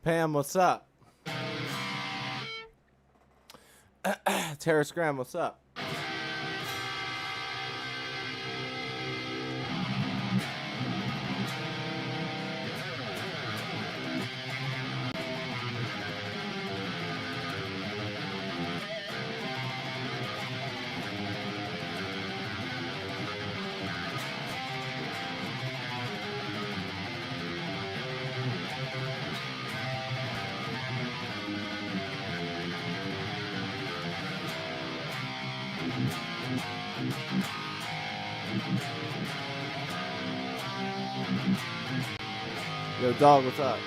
Pam, what's up? Terrace Graham, what's up? Yo, dog, what's up?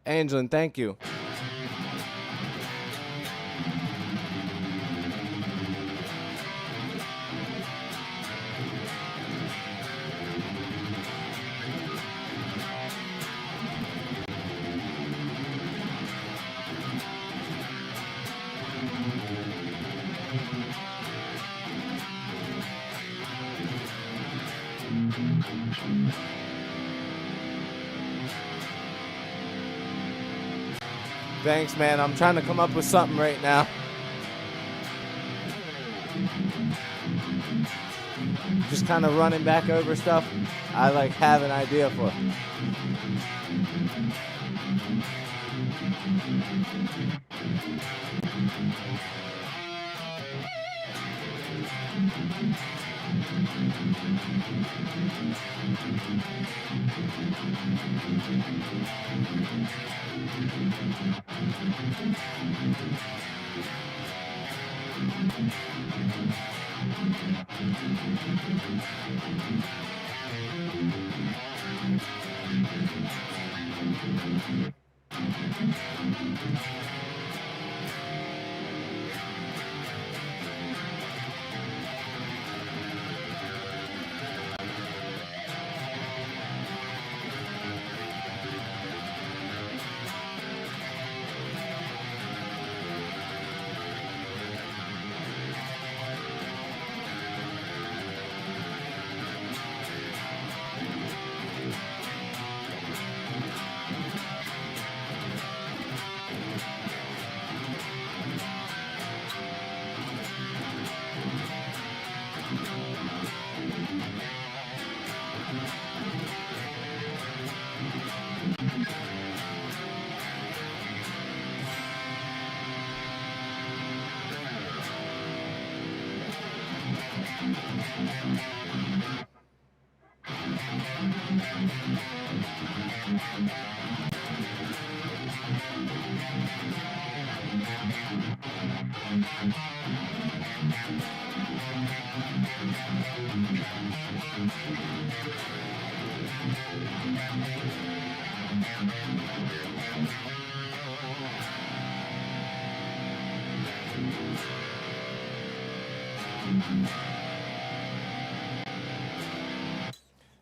Angelin, thank you. Thanks, man. I'm trying to come up with something right now. Just kind of running back over stuff I like have an idea for.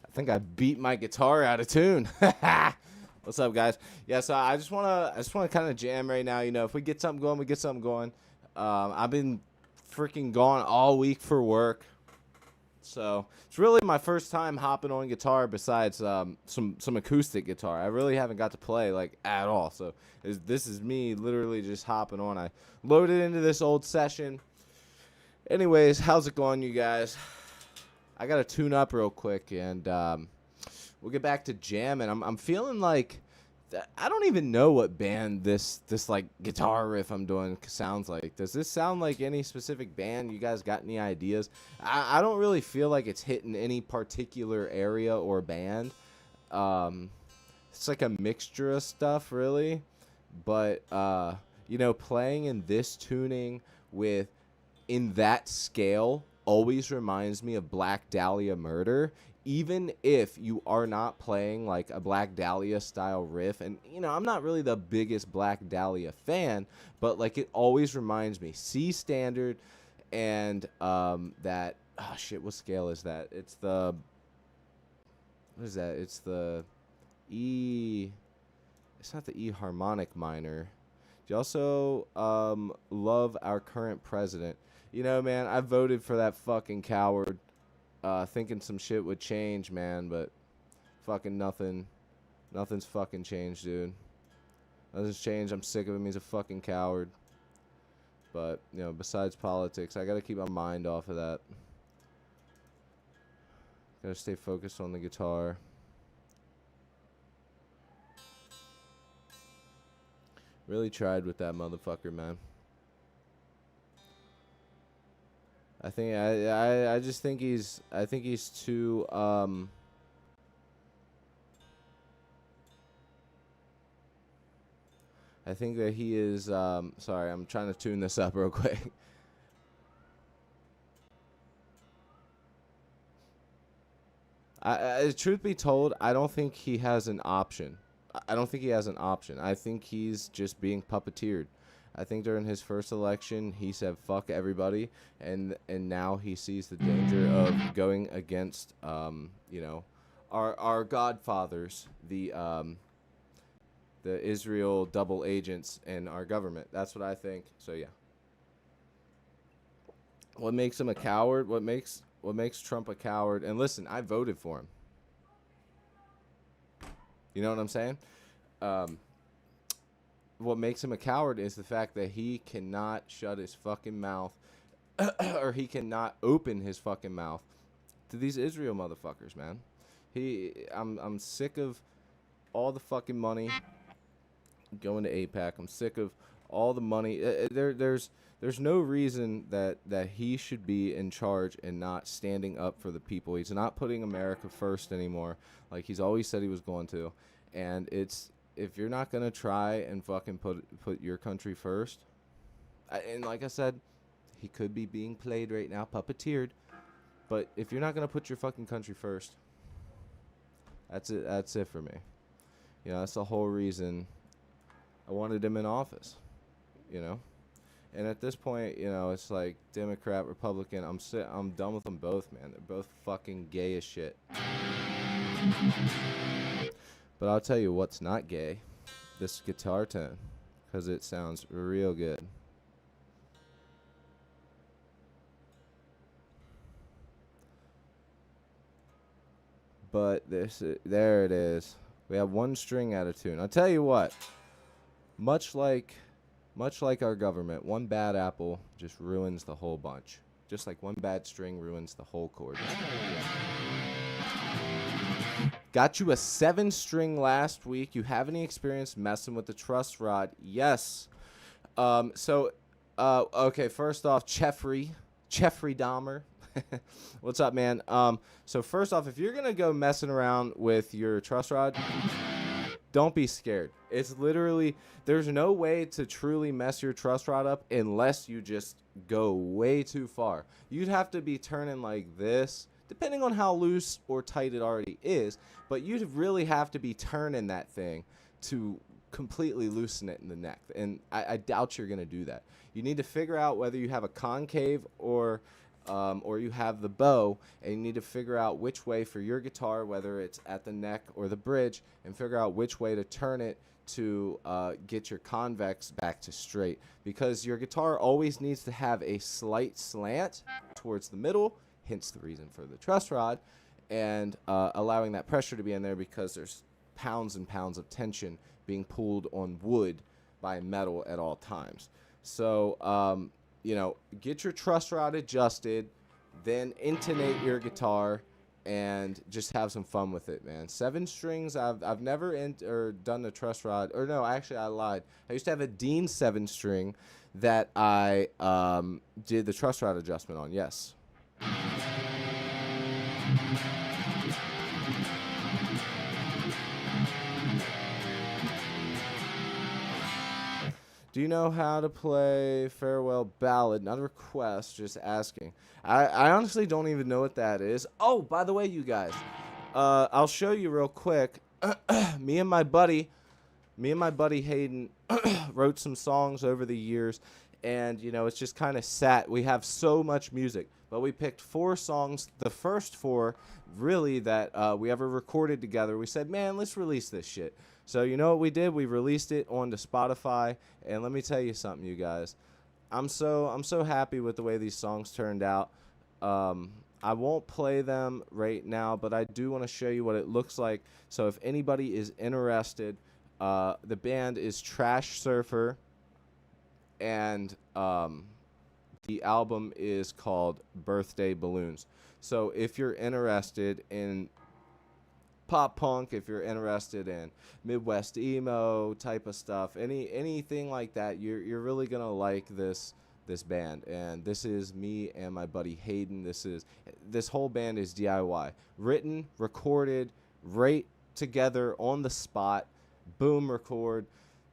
I think I beat my guitar out of tune. What's up, guys? Yeah, so I just wanna kind of jam right now. You know, if we get something going, we get something going. I've been freaking gone all week for work, so it's really my first time hopping on guitar besides some acoustic guitar. I really haven't got to play like at all. So this is me literally just hopping on. I loaded into this old session. Anyways, how's it going, you guys? I gotta tune up real quick, and we'll get back to jamming. I'm feeling like I don't even know what band this like guitar riff I'm doing sounds like. Does this sound like any specific band? You guys got any ideas? I don't really feel like it's hitting any particular area or band. It's like a mixture of stuff, really. But you know, playing in this tuning with in that scale always reminds me of Black Dahlia Murder, even if you are not playing like a Black Dahlia style riff. And you know, I'm not really the biggest Black Dahlia fan, but like it always reminds me C standard and that what scale is that? It's the what is that? It's the E. It's not the E harmonic minor. Do you also love our current president? You know, man, I voted for that fucking coward, thinking some shit would change, man, but fucking nothing's fucking changed, dude. Nothing's changed. I'm sick of him. He's a fucking coward. But, you know, besides politics, I gotta keep my mind off of that. Gotta stay focused on the guitar. Really tried with that motherfucker, man. I think I just think he's too I think that he is sorry, I'm trying to tune this up real quick. Truth be told, I don't think he has an option. I don't think he has an option. I think he's just being puppeteered. I think during his first election, he said "fuck everybody," and now he sees the danger of going against, our godfathers, the Israel double agents in our government. That's what I think. So yeah. What makes him a coward? What makes Trump a coward? And listen, I voted for him. You know what I'm saying? Um, what makes him a coward is the fact that he cannot shut his fucking mouth, or he cannot open his fucking mouth to these Israel motherfuckers, man. I'm sick of all the fucking money going to APAC. I'm sick of all the money. There's no reason that he should be in charge and not standing up for the people. He's not putting America first anymore, like he's always said he was going to. And if you're not gonna try and fucking put your country first, and like I said, he could be being played right now, puppeteered. But if you're not gonna put your fucking country first, that's it. That's it for me. That's the whole reason I wanted him in office. And at this point, it's like Democrat, Republican. I'm done with them both, man. They're both fucking gay as shit. But I'll tell you what's not gay. This guitar tone, because it sounds real good. But there it is. We have one string out of tune. I'll tell you what. Much like our government, one bad apple just ruins the whole bunch. Just like one bad string ruins the whole chord. Got you a 7-string last week. You have any experience messing with the truss rod? Yes. Okay, first off, Jeffrey Dahmer. What's up, man? So first off, if you're going to go messing around with your truss rod, don't be scared. It's literally, there's no way to truly mess your truss rod up unless you just go way too far. You'd have to be turning like this, depending on how loose or tight it already is, but you'd really have to be turning that thing to completely loosen it in the neck. And I doubt you're going to do that. You need to figure out whether you have a concave or you have the bow, and you need to figure out which way for your guitar, whether it's at the neck or the bridge, and figure out which way to turn it to get your convex back to straight. Because your guitar always needs to have a slight slant towards the middle, hence the reason for the truss rod, and allowing that pressure to be in there because there's pounds and pounds of tension being pulled on wood by metal at all times. So, get your truss rod adjusted, then intonate your guitar, and just have some fun with it, man. 7 strings, I've never done the truss rod, or no, actually I lied. I used to have a Dean 7-string that I did the truss rod adjustment on, yes. Do you know how to play Farewell Ballad? Not a request, just asking. I honestly don't even know what that is. Oh, by the way, you guys, I'll show you real quick. Me and my buddy Hayden wrote some songs over the years, and it's just kind of sat. We have so much music, but we picked 4 songs, the first 4 really that we ever recorded together. We said, man, let's release this shit. So you know what we did? We released it onto Spotify, and let me tell you something, you guys. I'm so happy with the way these songs turned out. I won't play them right now, but I do want to show you what it looks like. So if anybody is interested, the band is Trash Surfer, and the album is called Birthday Balloons. So if you're interested in pop punk, if you're interested in Midwest emo type of stuff, anything like that, you're really gonna like this band. And this is me and my buddy Hayden. This whole band is DIY, written, recorded right together on the spot, boom, record.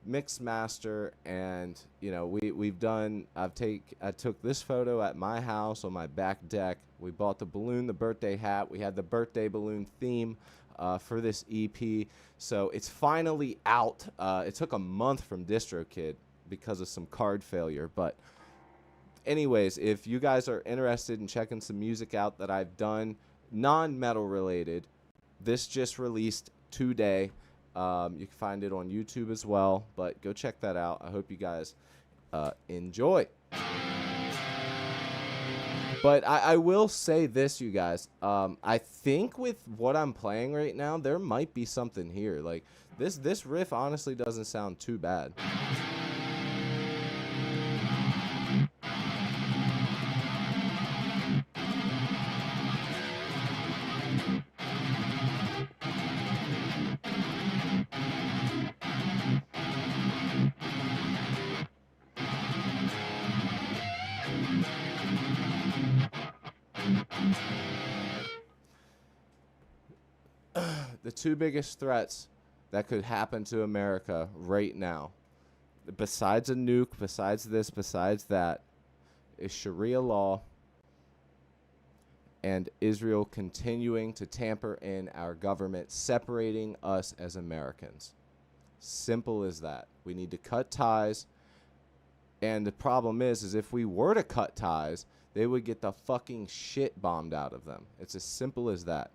mix master, and you know we've done. I took this photo at my house on my back deck. We bought the balloon, the birthday hat. We had the birthday balloon theme for this EP, so it's finally out. It took a month from DistroKid because of some card failure, but anyways, if you guys are interested in checking some music out that I've done, non-metal related, this just released today. You can find it on YouTube as well, but go check that out. I hope you guys enjoy. But I will say this, you guys. I think with what I'm playing right now, there might be something here. Like this riff honestly doesn't sound too bad. The two biggest threats that could happen to America right now, besides a nuke, besides this, besides that, is Sharia law and Israel continuing to tamper in our government, separating us as Americans. Simple as that. We need to cut ties. And the problem is if we were to cut ties, they would get the fucking shit bombed out of them. It's as simple as that.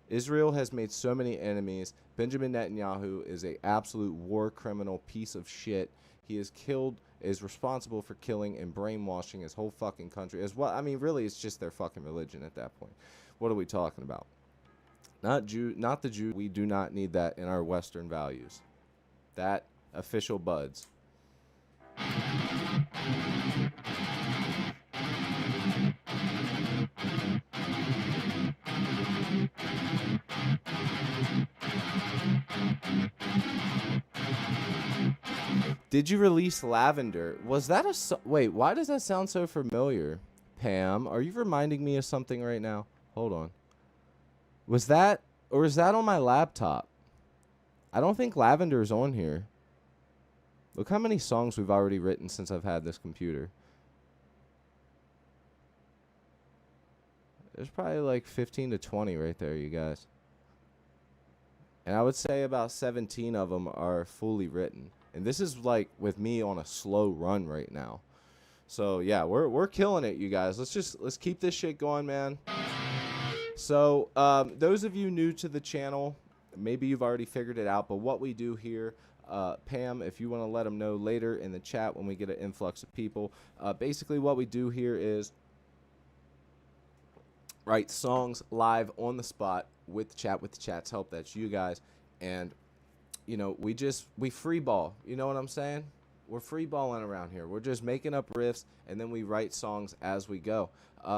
Israel has made so many enemies. Benjamin Netanyahu is an absolute war criminal piece of shit. He is responsible for killing and brainwashing his whole fucking country. As well, I mean, really, it's just their fucking religion at that point. What are we talking about? Not the Jew. We do not need that in our Western values. That official buds. Did you release Lavender? Was that a wait, why does that sound so familiar? Pam, are you reminding me of something right now? Hold on. Was that, or is that on my laptop? I don't think Lavender's on here. Look how many songs we've already written since I've had this computer. There's probably like 15 to 20 right there, you guys. And I would say about 17 of them are fully written. And this is like with me on a slow run right now. So yeah, we're killing it, you guys. Let's keep this shit going, man. So those of you new to the channel, maybe you've already figured it out, but what we do here, Pam, if you want to let them know later in the chat when we get an influx of people, basically what we do here is write songs live on the spot with the chat's help. That's you guys. And you know, we free ball. You know what I'm saying? We're free balling around here. We're just making up riffs, and then we write songs as we go.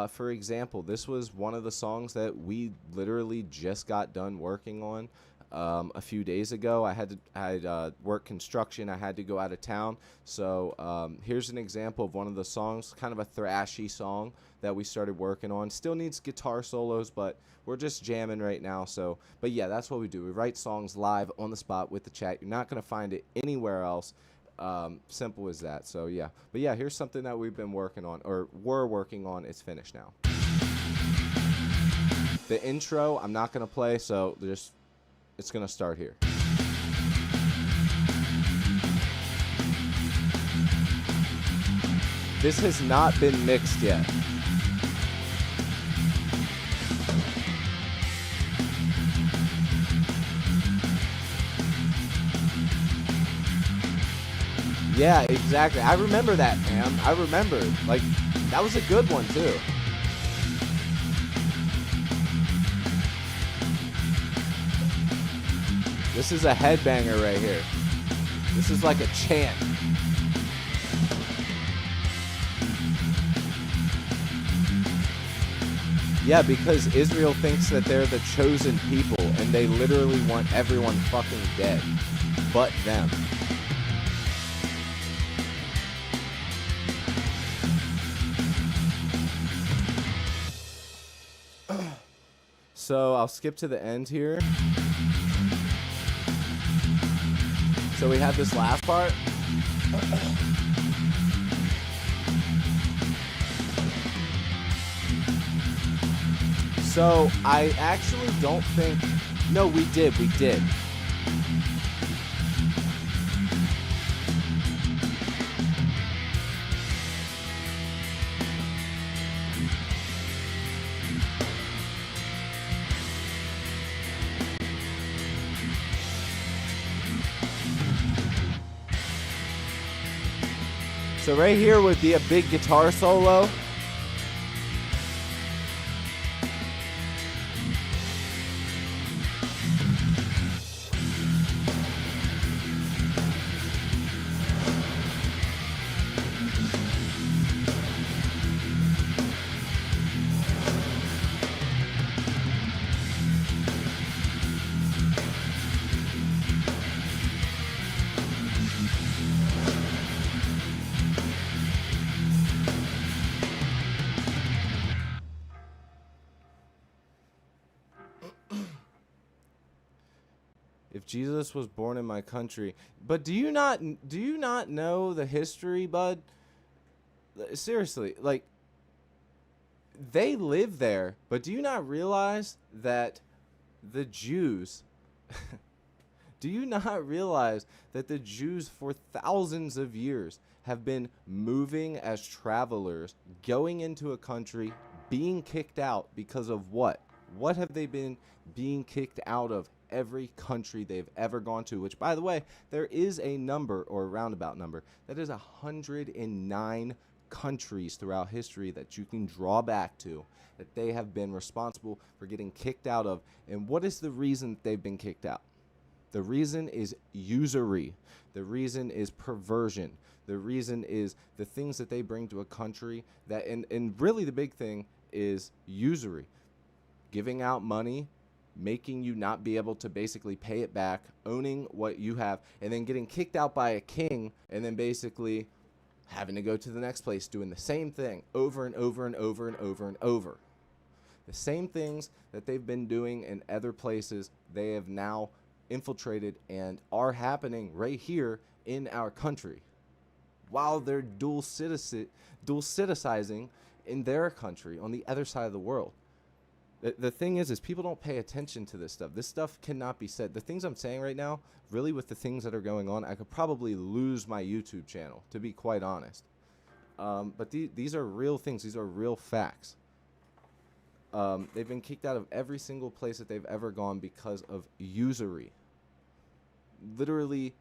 For example, this was one of the songs that we literally just got done working on a few days ago. I had work construction. I had to go out of town. So here's an example of one of the songs, kind of a thrashy song that we started working on. Still needs guitar solos, but we're just jamming right now. So, but yeah, that's what we do. We write songs live on the spot with the chat. You're not going to find it anywhere else. Simple as that. So yeah, but yeah, here's something that we've been working on, or were working on. It's finished now. The intro I'm not going to play, so it's going to start here. This has not been mixed yet. Yeah, exactly. I remember that, man. I remember. Like, that was a good one, too. This is a headbanger right here. This is like a chant. Yeah, because Israel thinks that they're the chosen people, and they literally want everyone fucking dead, but them. So I'll skip to the end here. So we have this last part. So I actually don't think, no, we did. So right here would be a big guitar solo. If Jesus was born in my country, but do you not know the history, bud? Seriously, like, they live there, but do you not realize that the Jews do you not realize that the Jews for thousands of years have been moving as travelers, going into a country, being kicked out because of what? What have they been being kicked out of? Every country they've ever gone to, which, by the way, there is a number, or a roundabout number, that is 109 countries throughout history that you can draw back to that they have been responsible for getting kicked out of. And what is the reason they've been kicked out? The reason is usury. The reason is perversion. The reason is the things that they bring to a country that, and really the big thing is usury. Giving out money, making you not be able to basically pay it back, owning what you have, and then getting kicked out by a king, and then basically having to go to the next place, doing the same thing over and over and over and over and over. The same things that they've been doing in other places, they have now infiltrated and are happening right here in our country, while they're dual citizenizing in their country on the other side of the world. The thing is people don't pay attention to this stuff. This stuff cannot be said. The things I'm saying right now, really with the things that are going on, I could probably lose my YouTube channel, to be quite honest. But these are real things. These are real facts. They've been kicked out of every single place that they've ever gone because of usury. Literally,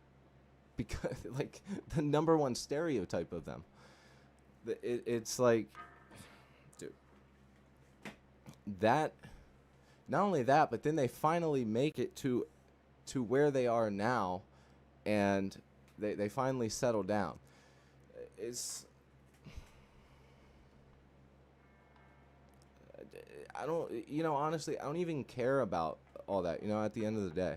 because, like, the number one stereotype of them. It's like, dude, that, not only that, but then they finally make it to where they are now, and they finally settle down. It's, I don't, honestly, I don't even care about all that, at the end of the day.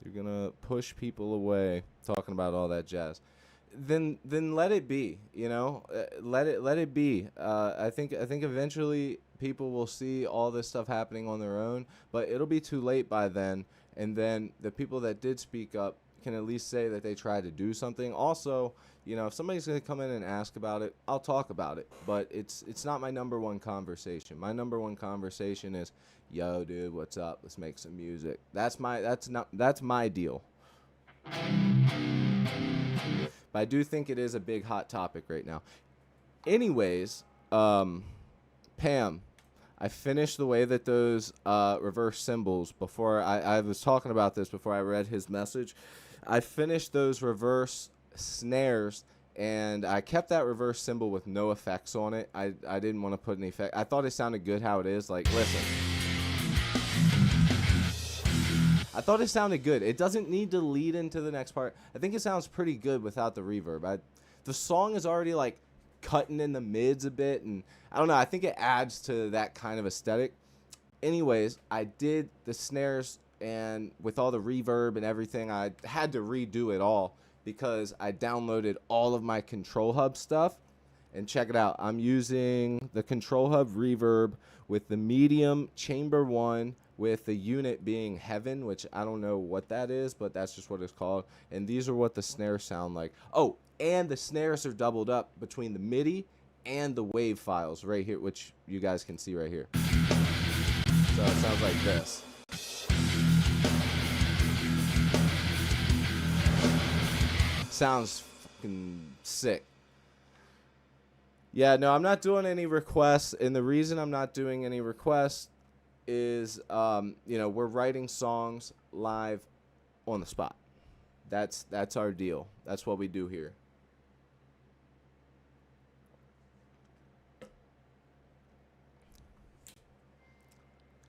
You're gonna push people away talking about all that jazz. Then let it be, let it be. I think eventually people will see all this stuff happening on their own, but it'll be too late by then. And then the people that did speak up can at least say that they tried to do something. Also, if somebody's gonna come in and ask about it, I'll talk about it. But it's not my number one conversation. My number one conversation is, yo, dude, what's up? Let's make some music. That's my deal. But I do think it is a big hot topic right now. Anyways, Pam, I finished the way that those reverse cymbals, before I was talking about this before I read his message. I finished those reverse snares, and I kept that reverse cymbal with no effects on it. I didn't want to put any effect. I thought it sounded good how it is. Like, listen. I thought it sounded good. It doesn't need to lead into the next part. I think it sounds pretty good without the reverb. The song is already, like, cutting in the mids a bit, and I don't know. I think it adds to that kind of aesthetic. Anyways, I did the snares, and with all the reverb and everything, I had to redo it all. because I downloaded all of my Control Hub stuff. And check it out. I'm using the Control Hub Reverb with the medium chamber 1 with the unit being Heaven, which I don't know what that is, but that's just what it's called. And these are what the snares sound like. Oh, and the snares are doubled up between the MIDI and the wave files right here, which you guys can see right here. So it sounds like this. Sounds fucking sick. Yeah, no, I'm not doing any requests, and the reason I'm not doing any requests is, you know, we're writing songs live on the spot. That's our deal. That's what we do here.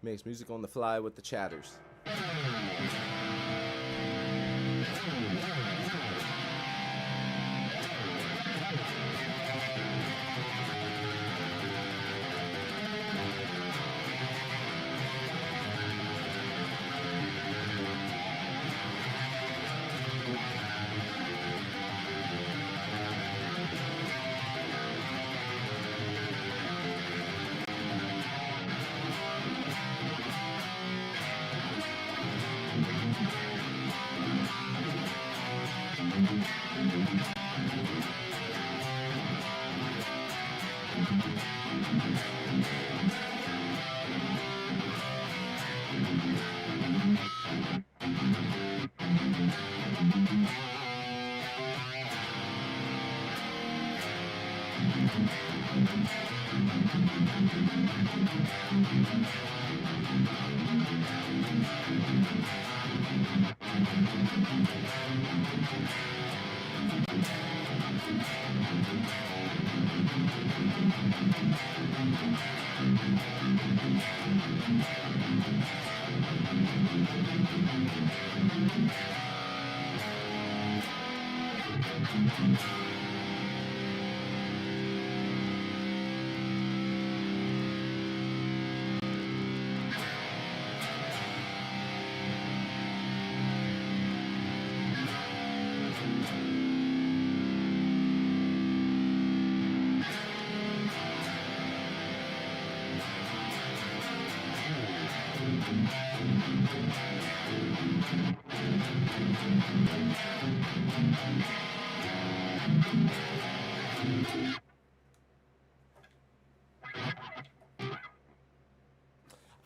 Makes music on the fly with the chatters.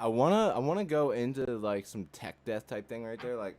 I wanna go into like some tech death type thing right there, like.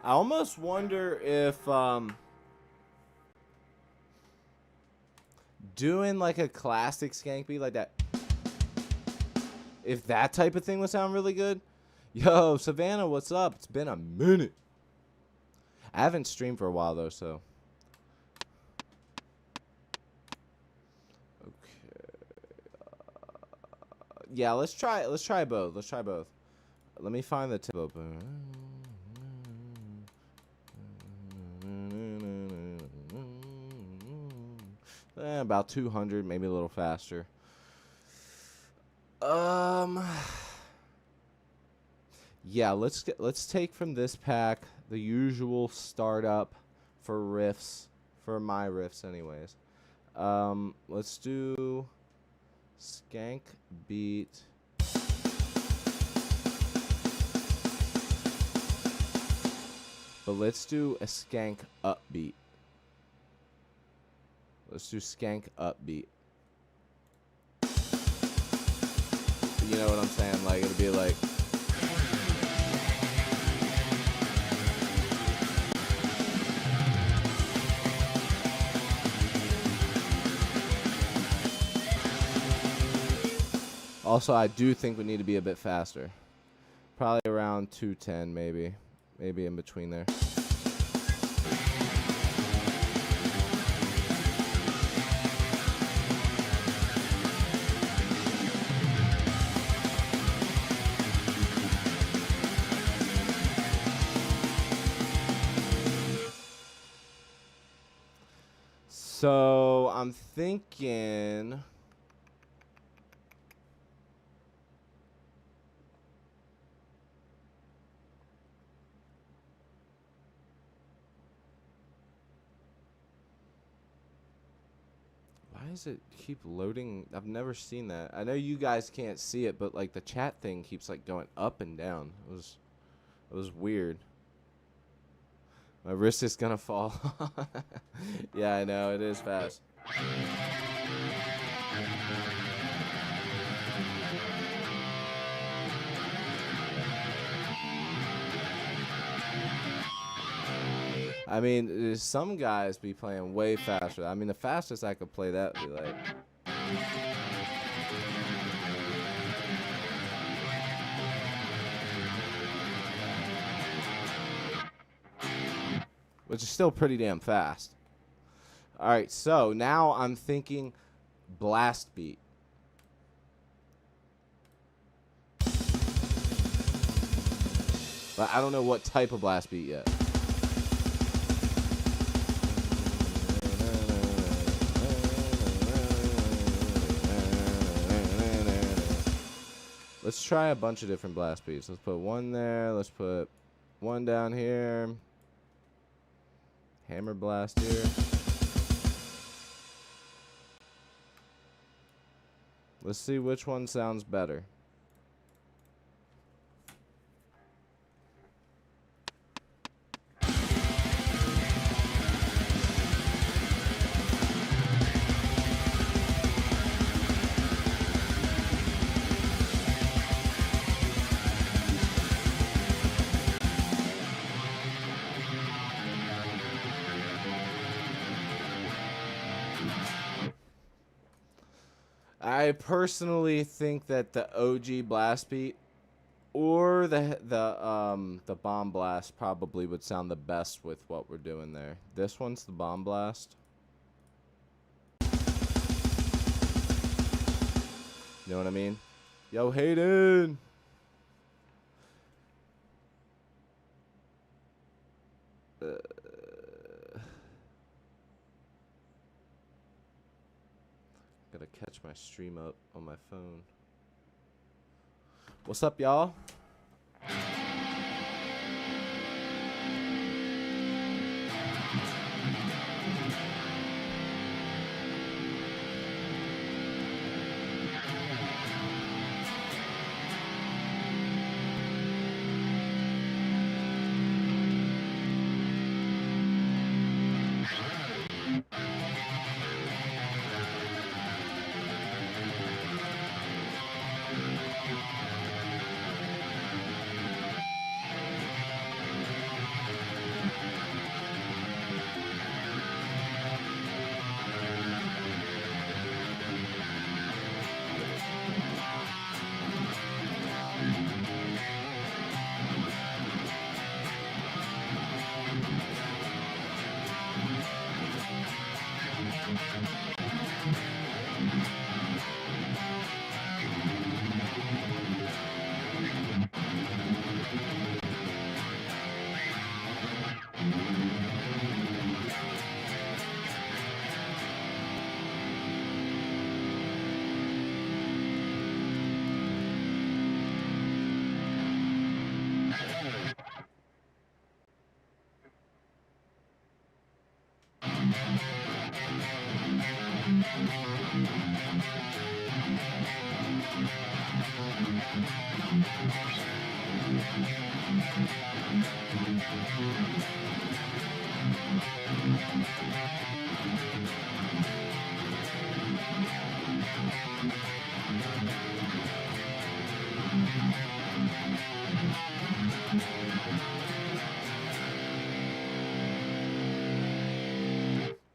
I almost wonder if doing like a classic skank beat like that, if that type of thing would sound really good. Yo, Savannah, what's up? It's been a minute. I haven't streamed for a while though, so. Okay. Yeah, let's try both. Let's try both. let me find the tip open. About 200, maybe a little faster. Yeah, let's take from this pack the usual startup for riffs, for my riffs anyways. Let's do Skank Beat. But let's do a Skank Upbeat. Let's do Skank Upbeat. You know what I'm saying? Like, it'll be like... Also, I do think we need to be a bit faster. Probably around 210, maybe. Maybe in between there. So, I'm thinking... Why does it keep loading? I've never seen that. I know you guys can't see it, but like the chat thing keeps like going up and down. It was weird. My wrist is gonna fall. Yeah, I know, it is fast. I mean, some guys be playing way faster. I mean, the fastest I could play that would be like... Which is still pretty damn fast. Alright, so now I'm thinking blast beat. But I don't know what type of blast beat yet. Let's try a bunch of different blast beats. Let's put one there. Let's put one down here. Hammer blast here. Let's see which one sounds better. I personally think that the OG blast beat or the bomb blast probably would sound the best with what we're doing there. This one's the bomb blast. You know what I mean? Yo, Hayden! Gotta catch my stream up on my phone. What's up, y'all?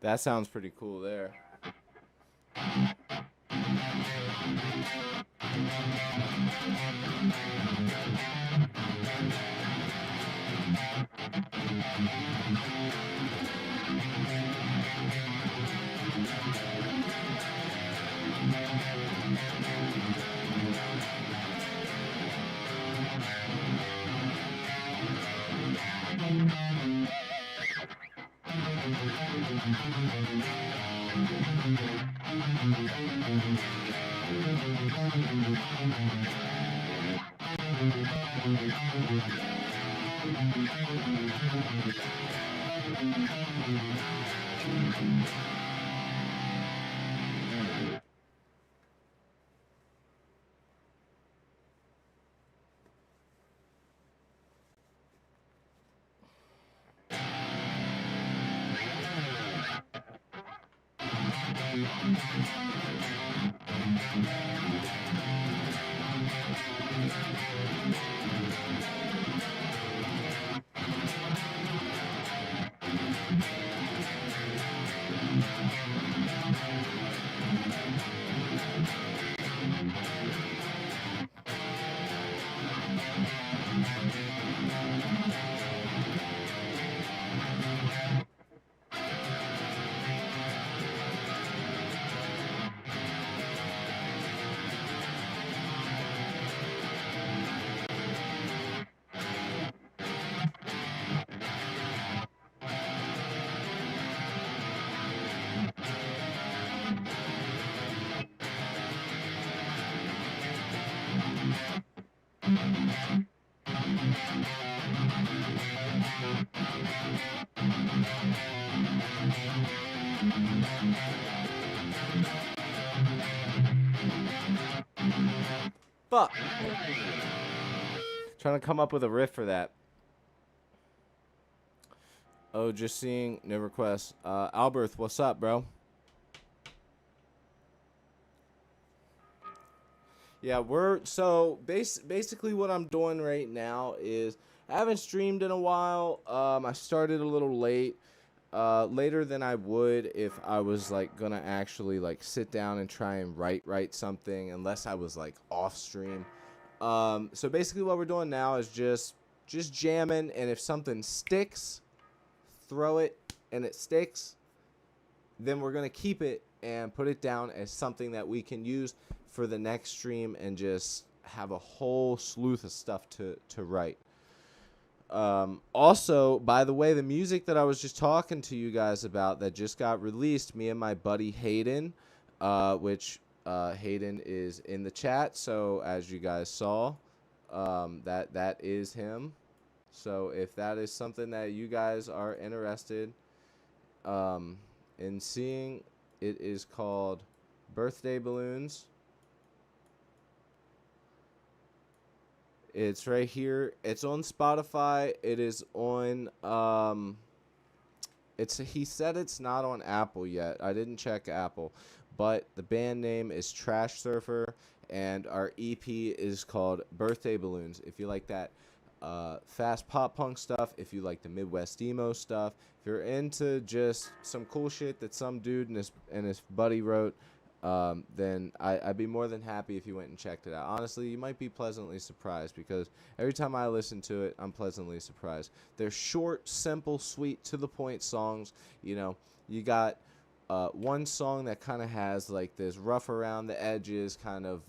That sounds pretty cool there. Fuck. Trying to come up with a riff for that. Oh, just seeing no requests. Alberth, what's up, bro? Yeah, basically what I'm doing right now is I haven't streamed in a while. I started a little late, later than I would if I was like gonna actually like sit down and try and write something, unless I was like off stream. So basically what we're doing now is just jamming, and if something sticks, throw it and it sticks, then we're going to keep it and put it down as something that we can use for the next stream and just have a whole slew of stuff to write. Also, by the way, the music that I was just talking to you guys about that just got released, me and my buddy Hayden, which Hayden is in the chat. So as you guys saw, that is him. So if that is something that you guys are interested in seeing, it is called Birthday Balloons. It's right here. It's on Spotify. It is on he said it's not on Apple yet. I didn't check Apple, but the band name is Trash Surfer, and our EP is called Birthday Balloons. If you like that fast pop punk stuff, if you like the Midwest emo stuff, if you're into just some cool shit that some dude and his buddy wrote, then I'd be more than happy if you went and checked it out. Honestly, you might be pleasantly surprised, because every time I listen to it, I'm pleasantly surprised. They're short, simple, sweet, to the point songs. You know, you got one song that kind of has like this rough around the edges kind of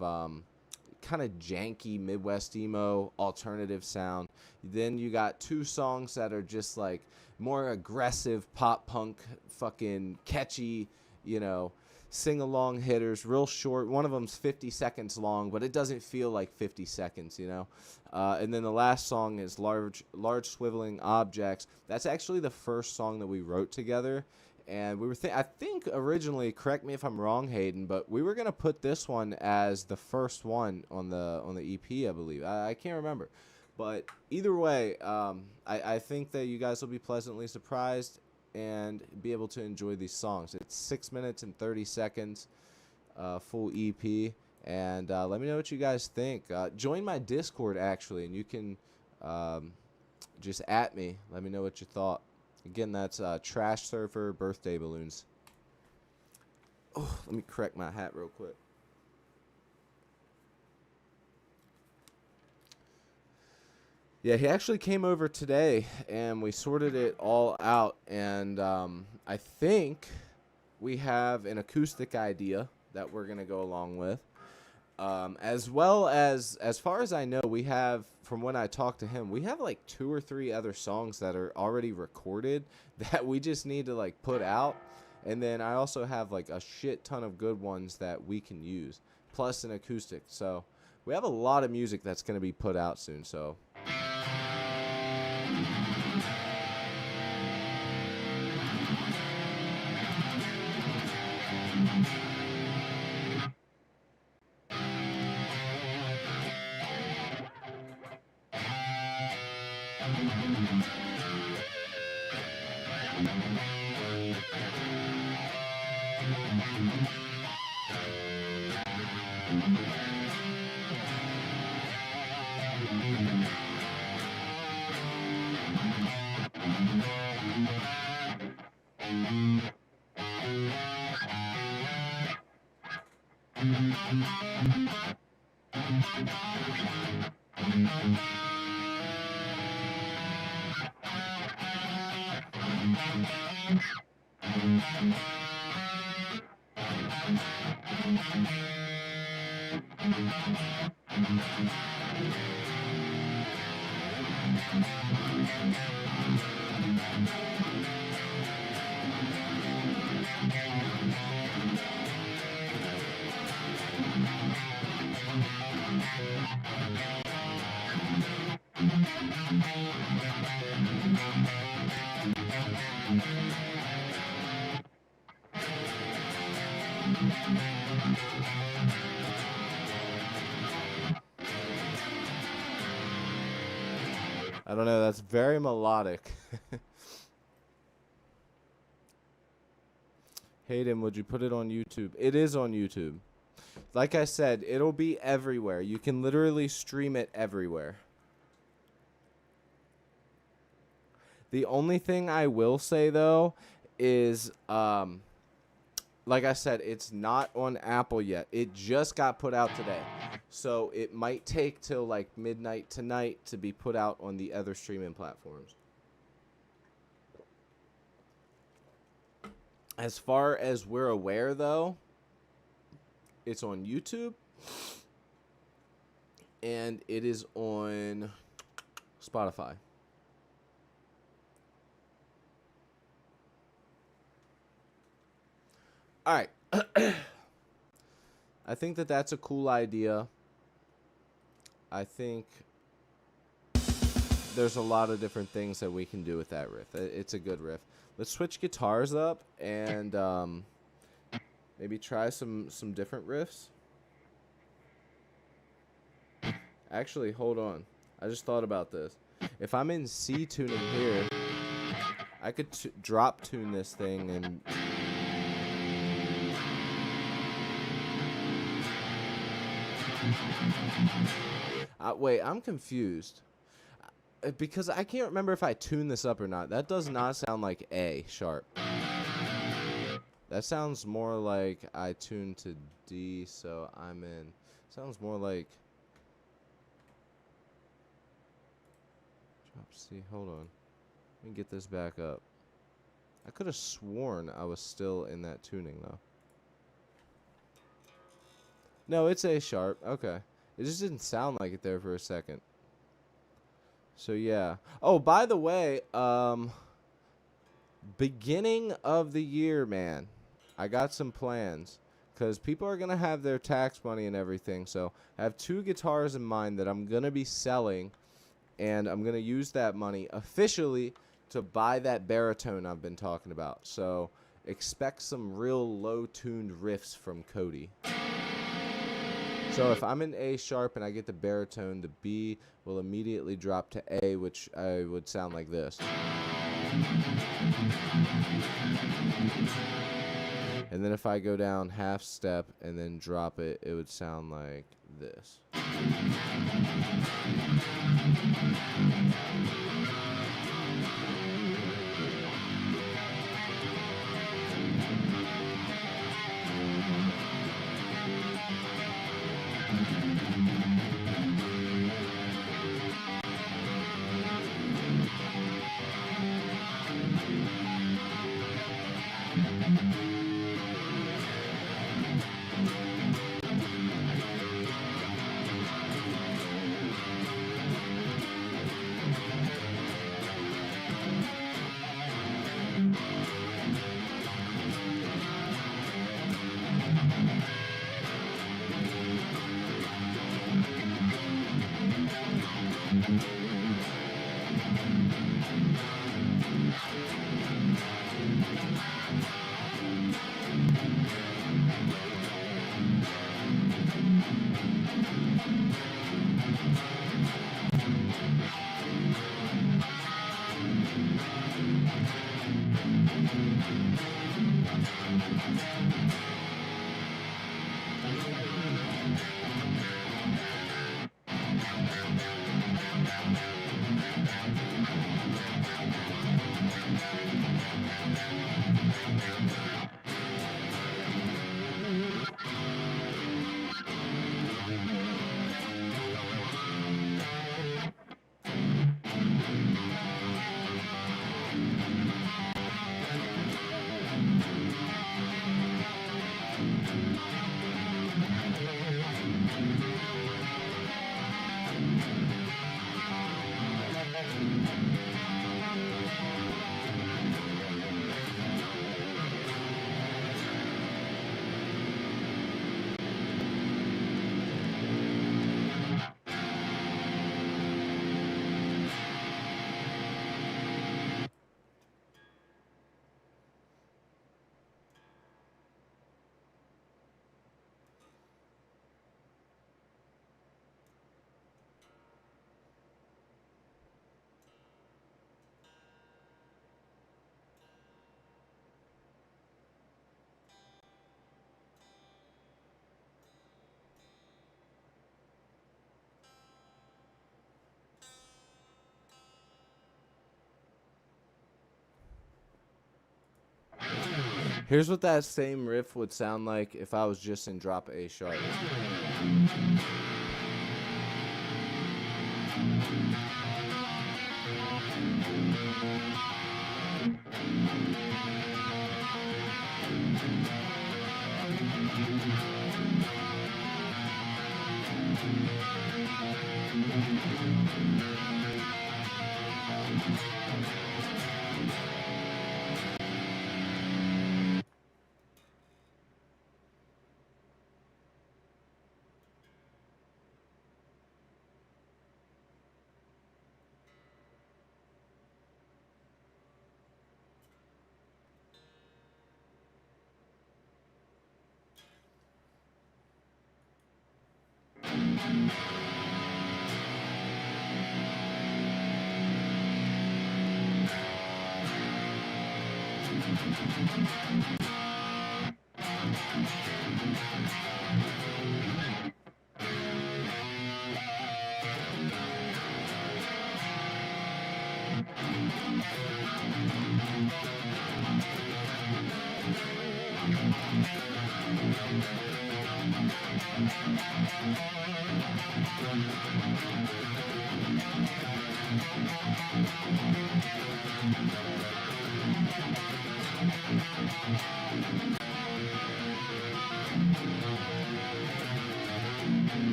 janky Midwest emo alternative sound. Then you got two songs that are just like more aggressive pop punk, fucking catchy, you know, sing-along hitters, real short. One of them's 50 seconds long, but it doesn't feel like 50 seconds, you know. And then the last song is large swiveling objects. That's actually the first song that we wrote together. And we were I think originally, correct me if I'm wrong, Hayden, but we were gonna put this one as the first one on the EP, I believe. I can't remember, but either way, I think that you guys will be pleasantly surprised and be able to enjoy these songs. It's 6 minutes and 30 seconds, full EP, and let me know what you guys think. Join my Discord actually, and you can just at me. Let me know what you thought. Again, that's Trash Surfer Birthday Balloons. Oh, let me correct my hat real quick. Yeah, he actually came over today, and we sorted it all out, and I think we have an acoustic idea that we're going to go along with. As well as far as I know, we have, from when I talked to him, we have like 2 or 3 other songs that are already recorded that we just need to like put out. And then I also have like a shit ton of good ones that we can use, plus an acoustic. So we have a lot of music that's going to be put out soon. So I don't know, that's very melodic. Hayden, would you put it on YouTube? It is on YouTube. Like I said, it'll be everywhere. You can literally stream it everywhere. The only thing I will say, though, is, like I said, it's not on Apple yet. It just got put out today. So it might take till like midnight tonight to be put out on the other streaming platforms. As far as we're aware, though, it's on YouTube. And it is on Spotify. All right. I think that that's a cool idea. I think there's a lot of different things that we can do with that riff. It's a good riff. Let's switch guitars up and maybe try some different riffs. Actually, hold on. I just thought about this. If I'm in C tuning here, I could drop tune this thing and... wait, I'm confused. Because I can't remember if I tuned this up or not. That does not sound like A sharp. That sounds more like I tuned to D, so I'm in. Sounds more like... Drop C, hold on. Let me get this back up. I could have sworn I was still in that tuning, though. No, it's A sharp. Okay. It just didn't sound like it there for a second. So, yeah. Oh, by the way, beginning of the year, man, I got some plans. Because people are going to have their tax money and everything. So, I have 2 guitars in mind that I'm going to be selling. And I'm going to use that money officially to buy that baritone I've been talking about. So, expect some real low-tuned riffs from Cody. So if I'm in A sharp and I get the baritone, the B will immediately drop to A, which I would sound like this. And then if I go down half step and then drop it, it would sound like this. Here's what that same riff would sound like if I was just in drop A sharp.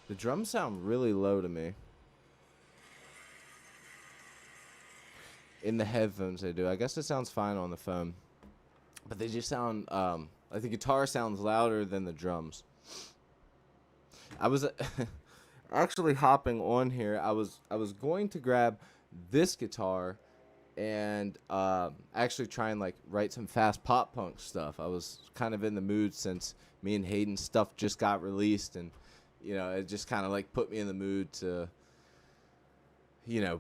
The drums sound really low to me. In the headphones they do. I guess it sounds fine on the phone. But they just sound, like the guitar sounds louder than the drums. I was actually hopping on here. I was going to grab this guitar and actually try and like write some fast pop punk stuff. I was kind of in the mood since me and Hayden's stuff just got released, and you know, it just kind of like put me in the mood to, you know,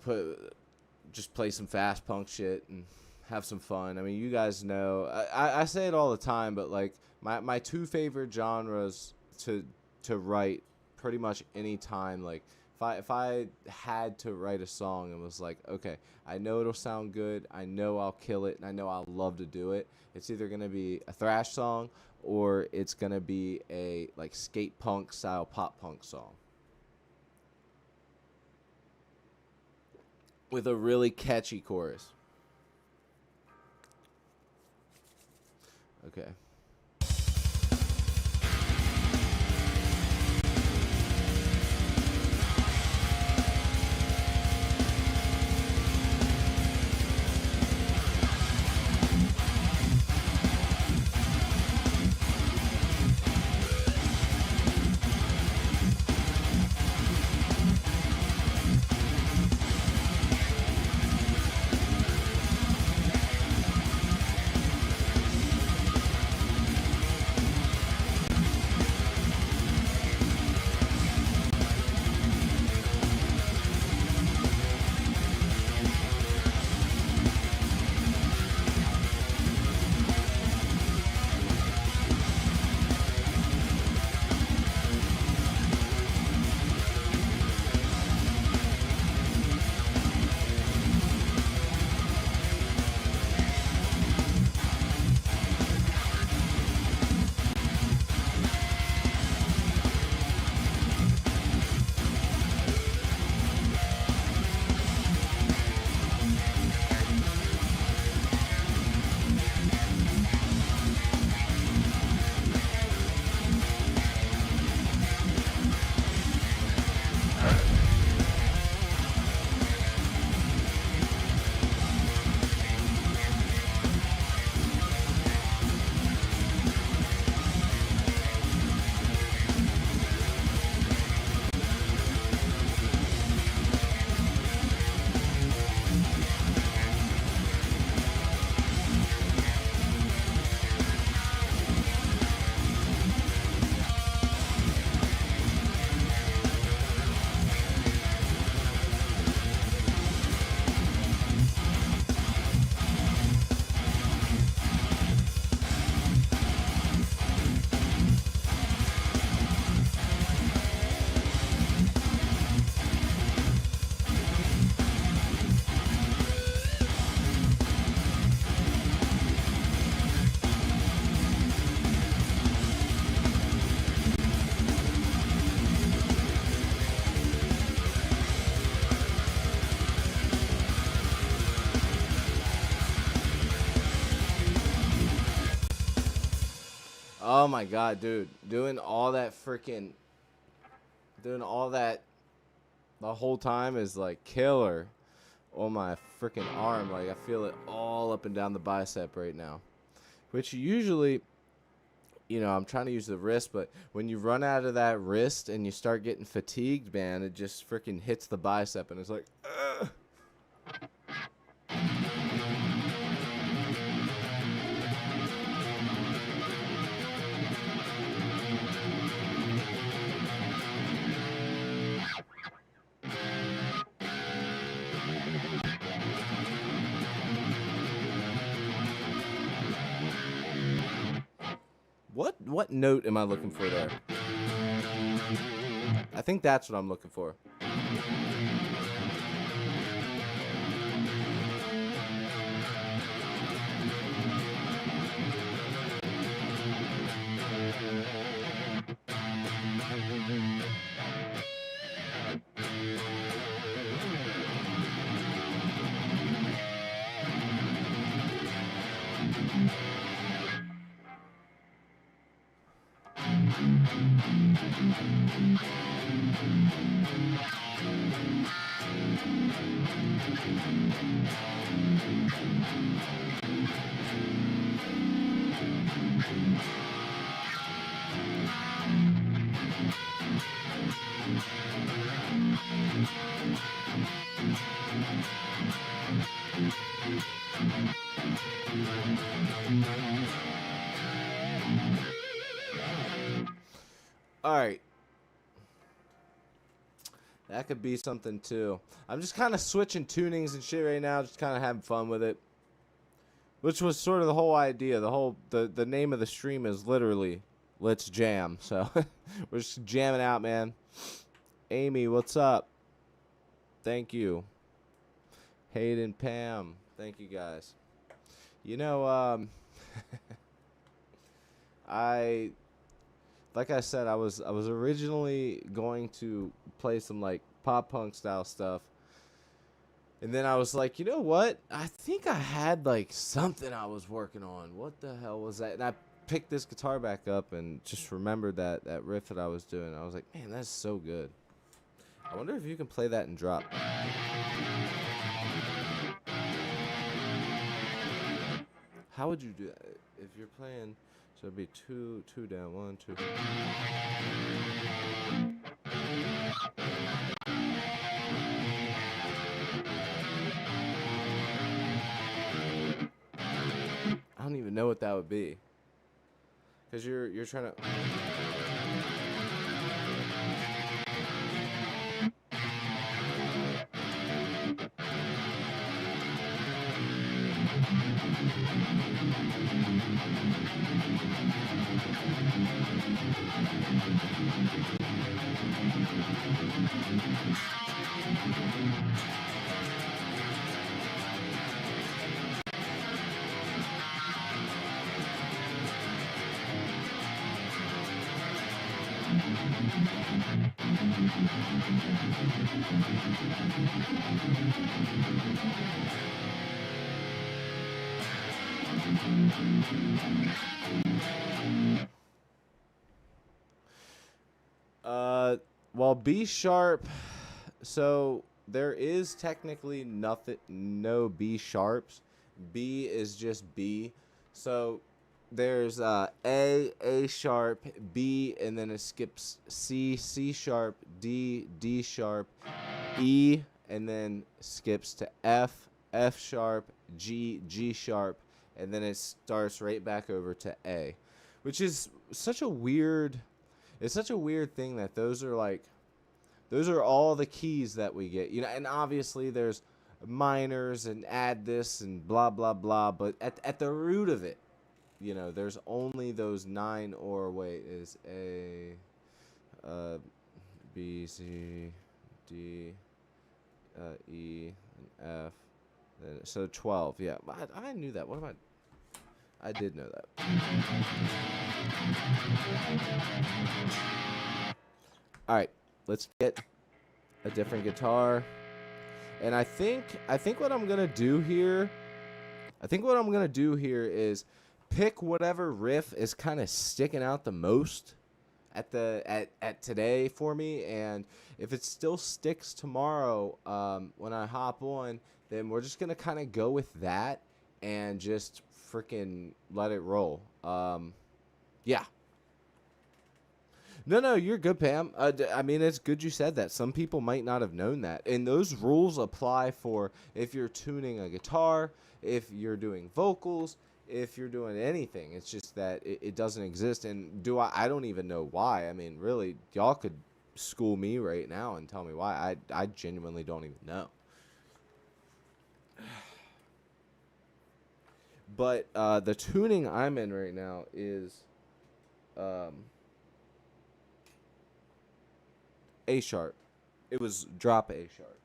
just play some fast punk shit and have some fun. I mean, you guys know, I say it all the time, but like my two favorite genres to write pretty much any time. Like if I had to write a song and was like, okay, I know it'll sound good, I know I'll kill it, and I know I'll love to do it, it's either gonna be a thrash song or it's gonna be a like skate punk style pop punk song with a really catchy chorus. Okay. Oh my god, dude. Doing all that the whole time is like killer on my freaking arm. Like I feel it all up and down the bicep right now. Which usually, you know, I'm trying to use the wrist, but when you run out of that wrist and you start getting fatigued, man, it just freaking hits the bicep and it's like, ugh. What note am I looking for there? I think that's what I'm looking for. All right. That could be something too. I'm just kind of switching tunings and shit right now, just kind of having fun with it. Which was sort of the whole idea. The name of the stream is literally Let's Jam. So we're just jamming out, man. Amy, what's up? Thank you. Hayden, Pam, thank you guys. You know, like I said, I was originally going to play some like pop punk style stuff. And then I was like, you know what? I think I had like something I was working on. What the hell was that? And I picked this guitar back up and just remembered that riff that I was doing. I was like, man, that's so good. I wonder if you can play that and drop. How would you do that if you're playing? So it'd be two down, 1, 2. I don't even know what that would be. Cause you're trying to. Well, B sharp. So there is technically no B sharps. B is just B. So there's A sharp, B, and then it skips C sharp, D sharp, E, and then skips to F sharp, G sharp, and then it starts right back over to A, which is such a weird. It's such a weird thing that those are all the keys that we get, and obviously there's minors and add this and blah blah blah, but at the root of it, there's only those 9, or wait, is A, B, C, D, E, and F, then so 12. Yeah, I knew that. What am I did know that. All right, let's get a different guitar. And I think what I'm going to do here, is pick whatever riff is kind of sticking out the most at today for me, and if it still sticks tomorrow when I hop on, then we're just going to kind of go with that and just freaking let it roll. Yeah. No, you're good, Pam. I mean, it's good you said that. Some people might not have known that. And those rules apply for if you're tuning a guitar, if you're doing vocals, if you're doing anything. It's just that it doesn't exist. And I don't even know why. I mean, really, y'all could school me right now and tell me why. I genuinely don't even know. But the tuning I'm in right now is A sharp. It was drop A sharp.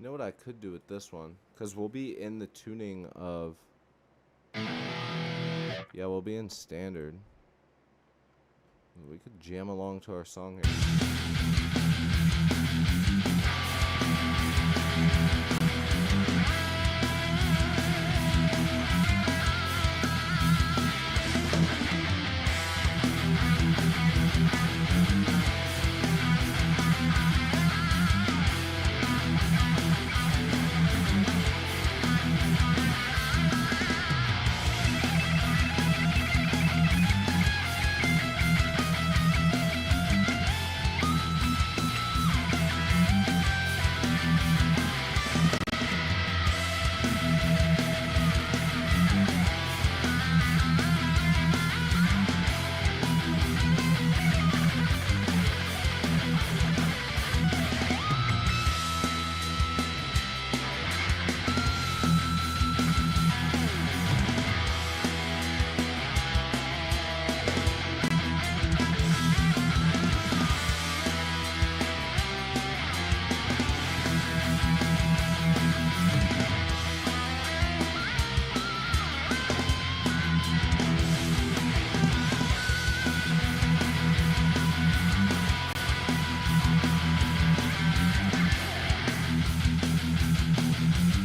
You know what I could do with this one? Because we'll be in the tuning of... Yeah, we'll be in standard. We could jam along to our song here.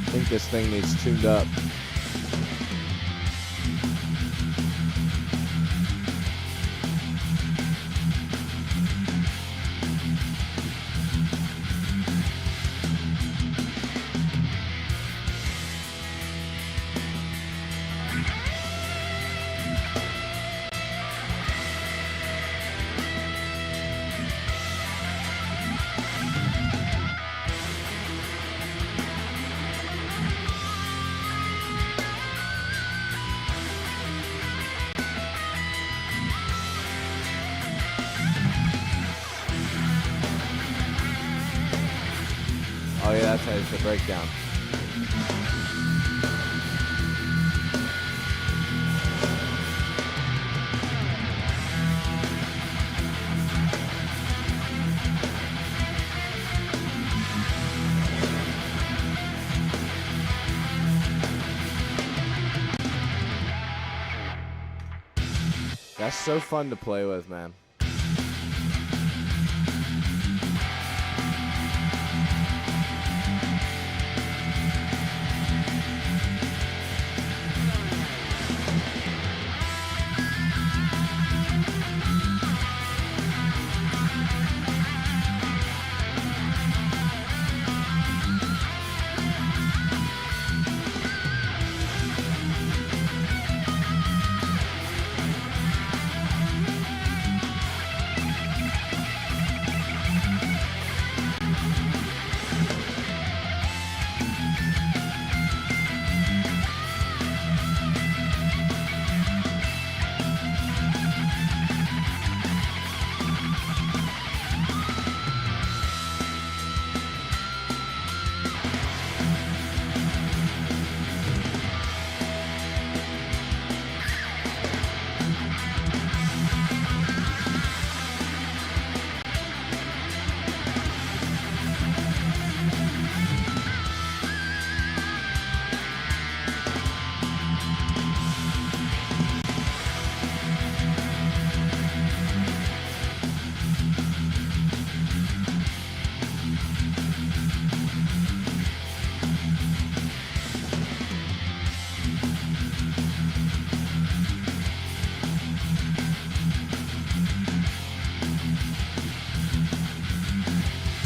I think this thing needs tuned up. Oh yeah, that's how it's the breakdown. That's so fun to play with, man.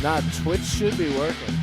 Nah, Twitch should be working.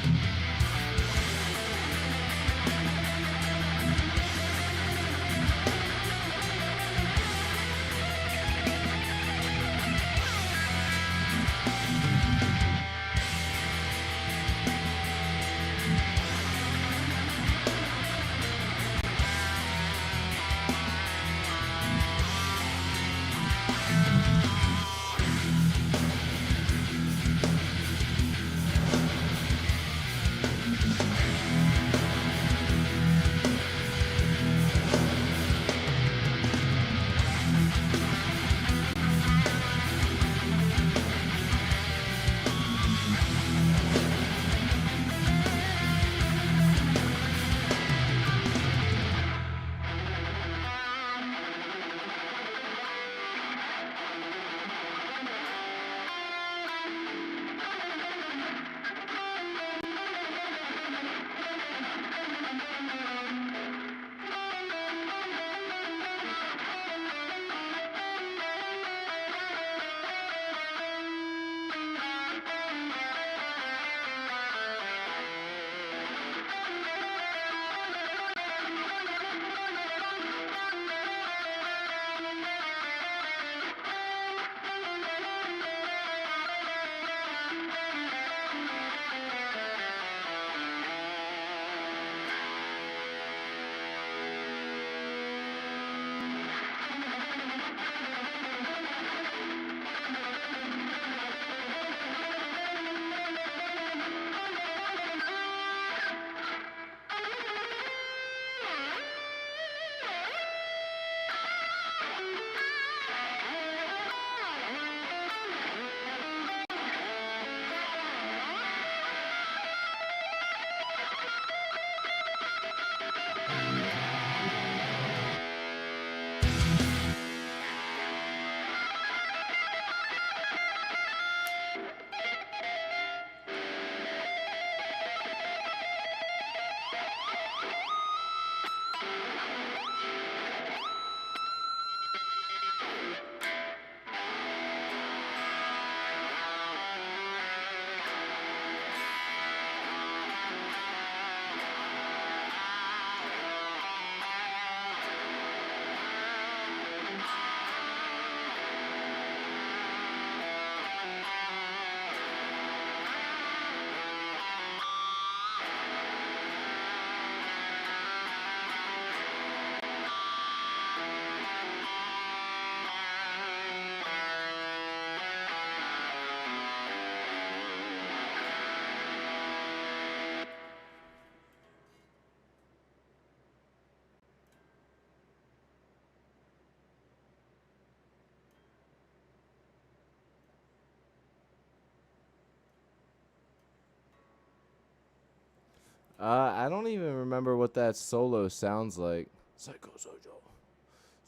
I don't even remember what that solo sounds like. Psychosocial.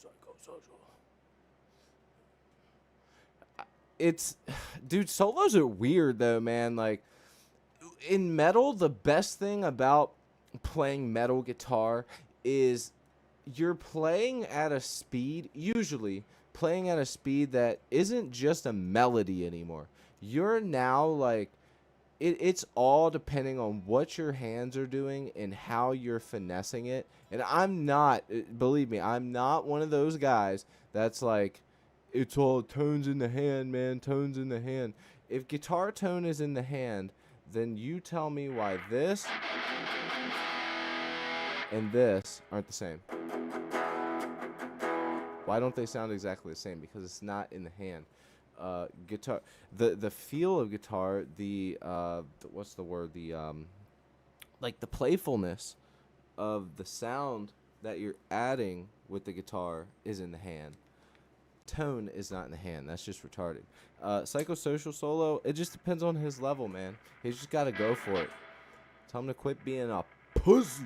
Psychosocial. It's, dude, solos are weird though, man. Like, in metal, the best thing about playing metal guitar is you're playing at a speed, usually playing at a speed that isn't just a melody anymore. You're now like, it's all depending on what your hands are doing and how you're finessing it. And I'm not, believe me, I'm not one of those guys that's like, it's all tones in the hand, man, tones in the hand. If guitar tone is in the hand, then you tell me why this and this aren't the same. Why don't they sound exactly the same? Because it's not in the hand. Guitar, the feel of guitar, what's the word? Like the playfulness of the sound that you're adding with the guitar is in the hand. Tone is not in the hand. That's just retarded. Psychosocial solo, it just depends on his level, man. He's just got to go for it. Tell him to quit being a pussy.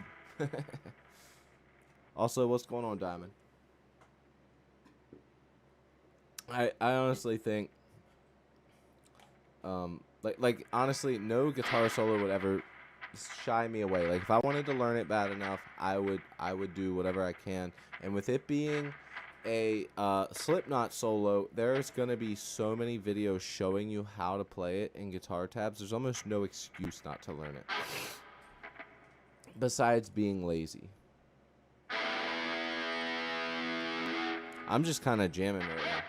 Also, what's going on, Diamond? I honestly think, like honestly, no guitar solo would ever shy me away. Like if I wanted to learn it bad enough, I would do whatever I can. And with it being a Slipknot solo, there's gonna be so many videos showing you how to play it in guitar tabs. There's almost no excuse not to learn it, besides being lazy. I'm just kind of jamming right now.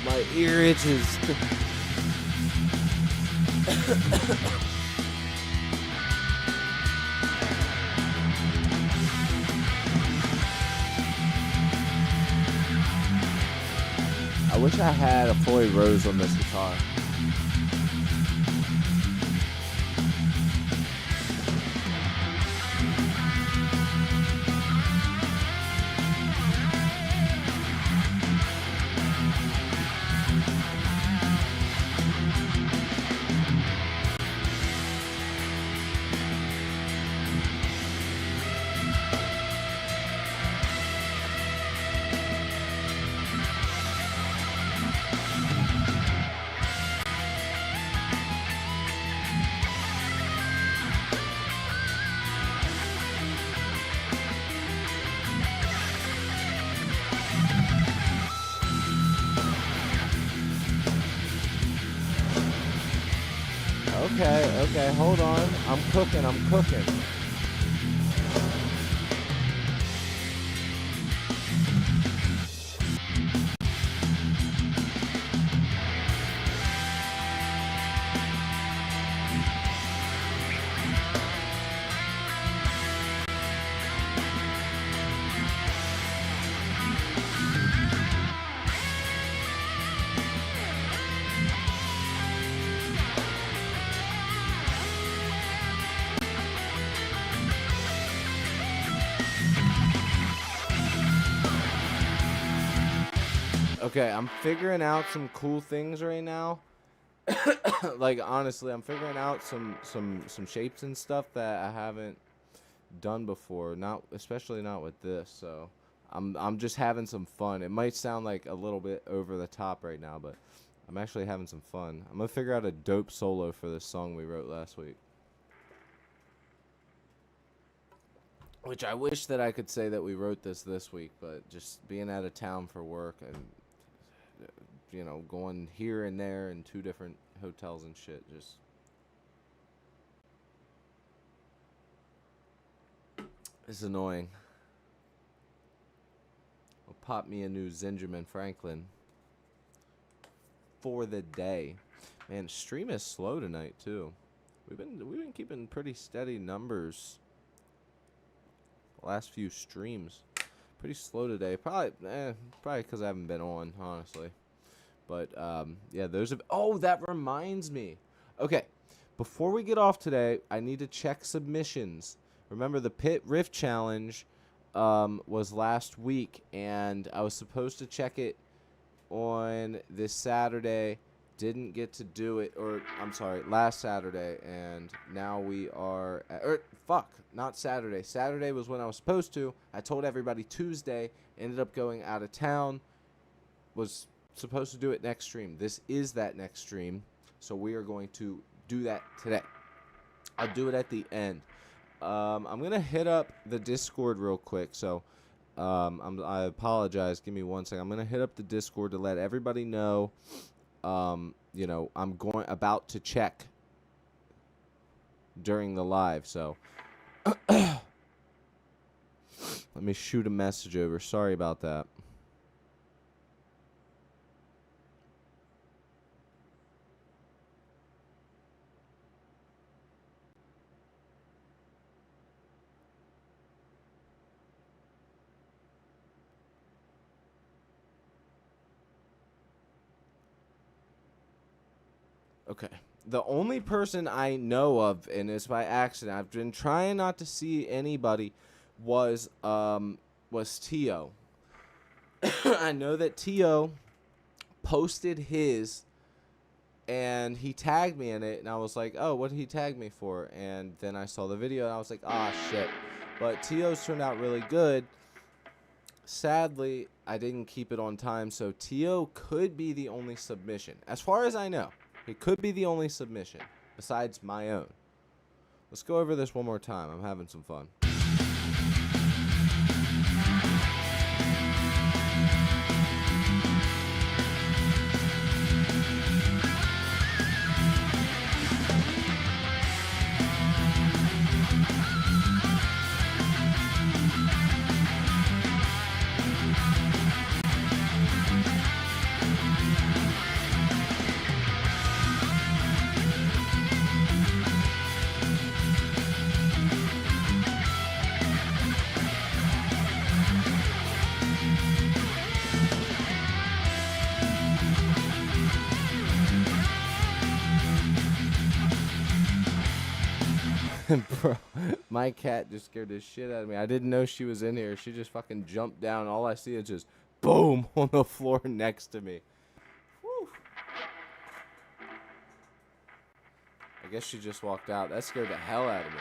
My ear itches. I wish I had a Floyd Rose on this guitar. Okay, hold on. I'm cooking. Okay, I'm figuring out some cool things right now. Like honestly, I'm figuring out some shapes and stuff that I haven't done before. Not especially not with this. So I'm just having some fun. It might sound like a little bit over the top right now, but I'm actually having some fun. I'm gonna figure out a dope solo for this song we wrote last week. Which I wish that I could say that we wrote this week, but just being out of town for work and going here and there in 2 different hotels and shit, just it's annoying. I'll pop me a new Zingerman Franklin for the day. Man, stream is slow tonight too. We've been keeping pretty steady numbers. Last few streams, pretty slow today. Probably because I haven't been on, honestly. But yeah, those have. Oh, that reminds me. Okay, before we get off today, I need to check submissions. Remember, the Pit Riff Challenge was last week, and I was supposed to check it on this Saturday. Didn't get to do it, or I'm sorry, last Saturday, and now we are not Saturday. Saturday was when I was supposed to. I told everybody Tuesday, ended up going out of town, was supposed to do it next stream. This is that next stream, so we are going to do that today. I'll do it at the end. I'm going to hit up the Discord real quick, so I apologize. Give me 1 second. I'm going to hit up the Discord to let everybody know. I'm about to check during the live, so let me shoot a message over. Sorry about that. Okay. The only person I know of, and it's by accident, I've been trying not to see anybody, was Tio. I know that Tio posted his, and he tagged me in it, and I was like, oh, what did he tag me for? And then I saw the video, and I was like, ah, shit. But Tio's turned out really good. Sadly, I didn't keep it on time, so Tio could be the only submission. As far as I know. It could be the only submission, besides my own. Let's go over this one more time. I'm having some fun. Bro, my cat just scared the shit out of me. I didn't know she was in here. She just fucking jumped down. All I see is just boom on the floor next to me. Whew. I guess she just walked out. That scared the hell out of me.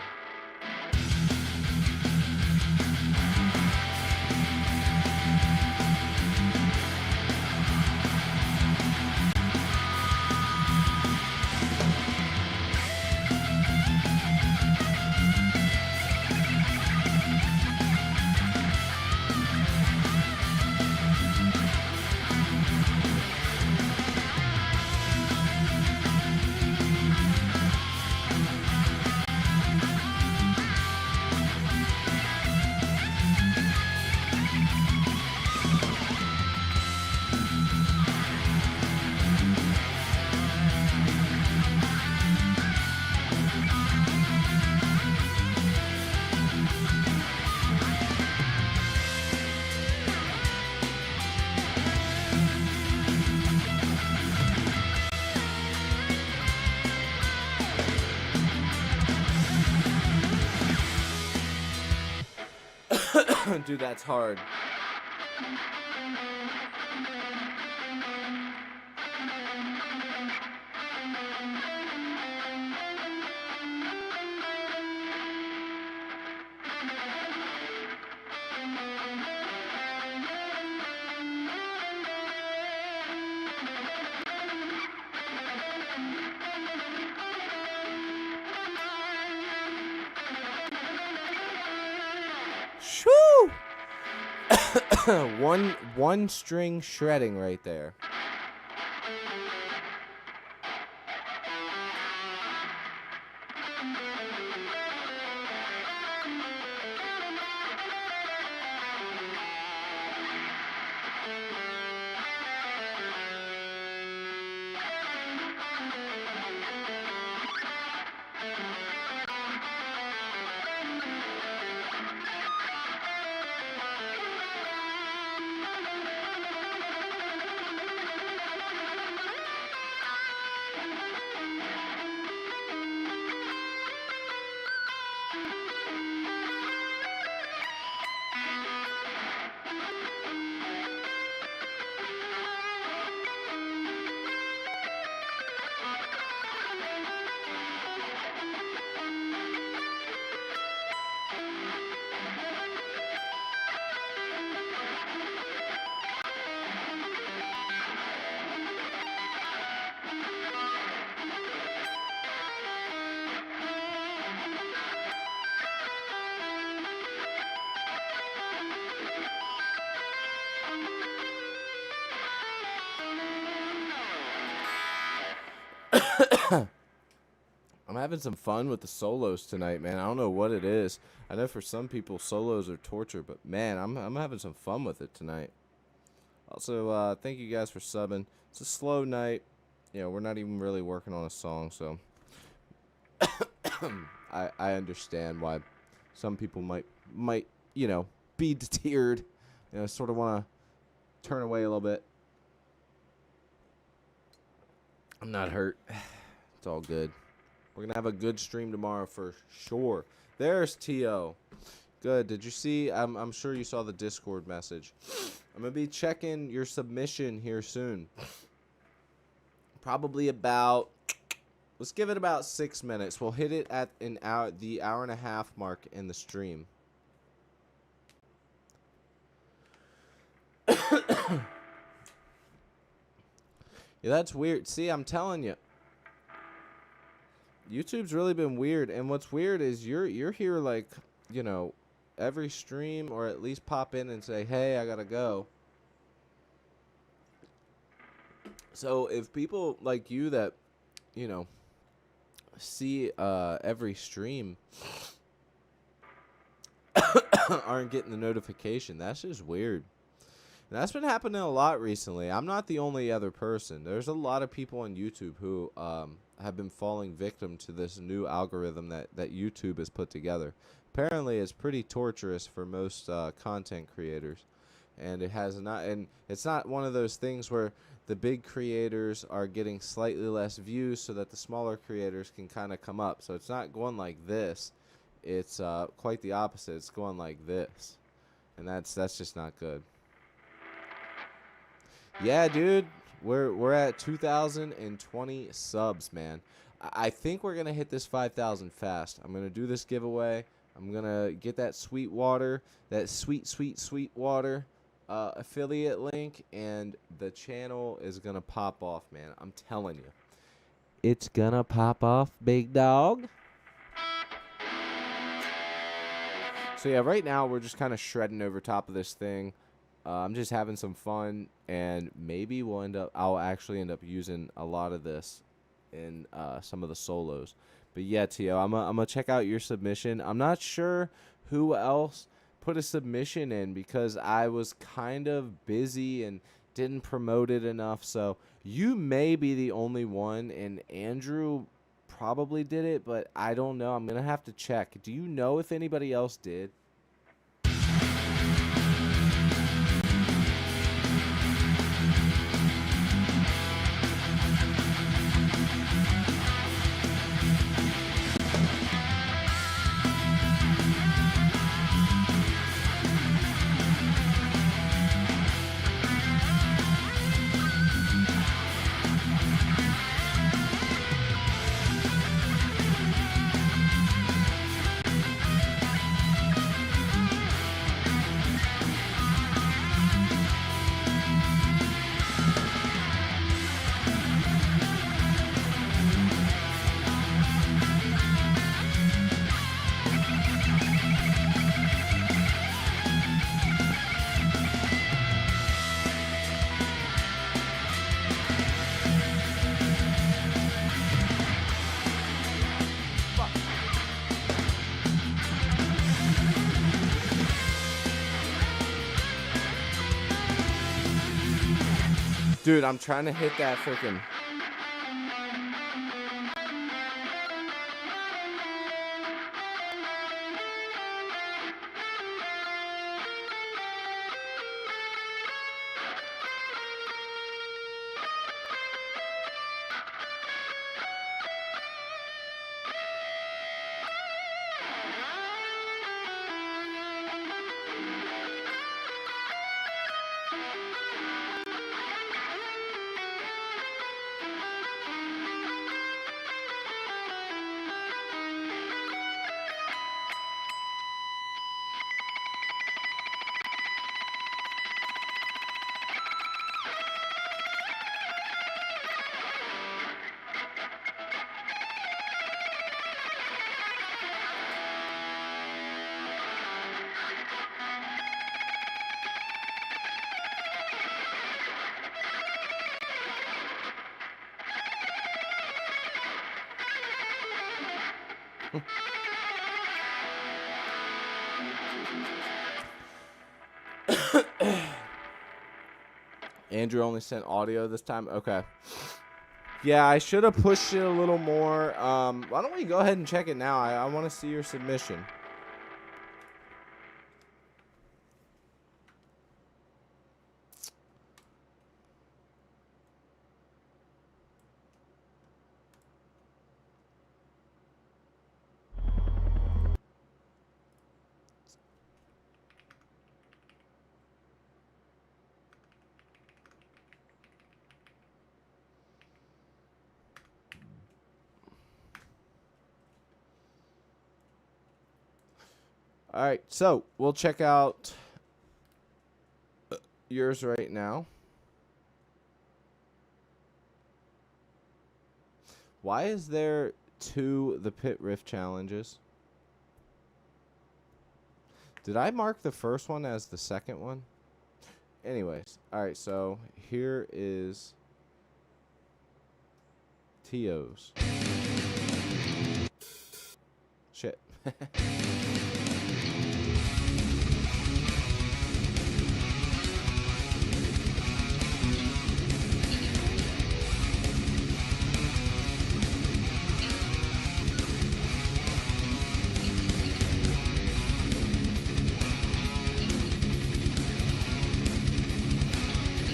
Dude, that's hard. one string shredding right there. I'm having some fun with the solos tonight, man. I don't know what it is. I know for some people solos are torture, but man, I'm having some fun with it tonight. Also, thank you guys for subbing. It's a slow night. You know, we're not even really working on a song, so I understand why some people might you know, be deterred. You know, sort of want to turn away a little bit. I'm not hurt. It's all good. We're going to have a good stream tomorrow for sure. There's T.O. Good. Did you see? I'm sure you saw the Discord message. I'm going to be checking your submission here soon. Probably about, let's give it about 6 minutes. We'll hit it at the hour and a half mark in the stream. Yeah, that's weird. See, I'm telling you. YouTube's really been weird, and what's weird is you're here like, you know, every stream, or at least pop in and say, hey, I gotta go. So if people like you that, you know, see every stream aren't getting the notification, that's just weird. And that's been happening a lot recently. I'm not the only other person. There's a lot of people on YouTube who have been falling victim to this new algorithm that YouTube has put together. Apparently, it's pretty torturous for most content creators, and it's not one of those things where the big creators are getting slightly less views so that the smaller creators can kind of come up. So it's not going like this. It's quite the opposite. It's going like this, and that's just not good. Yeah, dude, we're at 2,020 subs, man. I think we're gonna hit this 5,000 fast. I'm gonna do this giveaway. I'm gonna get that Sweetwater, that Sweetwater affiliate link, and the channel is gonna pop off, man. I'm telling you, it's gonna pop off, big dog. So yeah, right now we're just kind of shredding over top of this thing. I'm just having some fun, and maybe I'll actually end up using a lot of this in some of the solos. But yeah, Tio, I'm gonna check out your submission. I'm not sure who else put a submission in because I was kind of busy and didn't promote it enough. So you may be the only one, and Andrew probably did it, but I don't know. I'm gonna have to check. Do you know if anybody else did? Dude, I'm trying to hit that freaking... Andrew only sent audio this time? Okay. Yeah, I should have pushed it a little more. Why don't we go ahead and check it now? I want to see your submission. All right, so we'll check out yours right now. Why is there 2 the Pit Riff challenges? Did I mark the first one as the second one? Anyways, all right, so here is Tio's. Shit.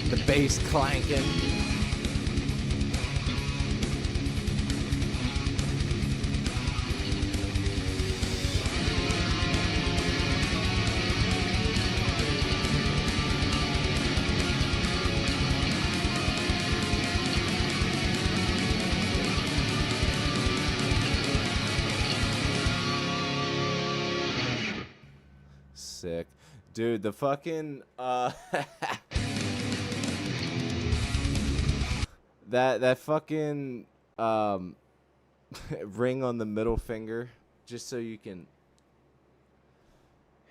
The bass clanking. Sick. Dude, the fucking that fucking ring on the middle finger, just so you can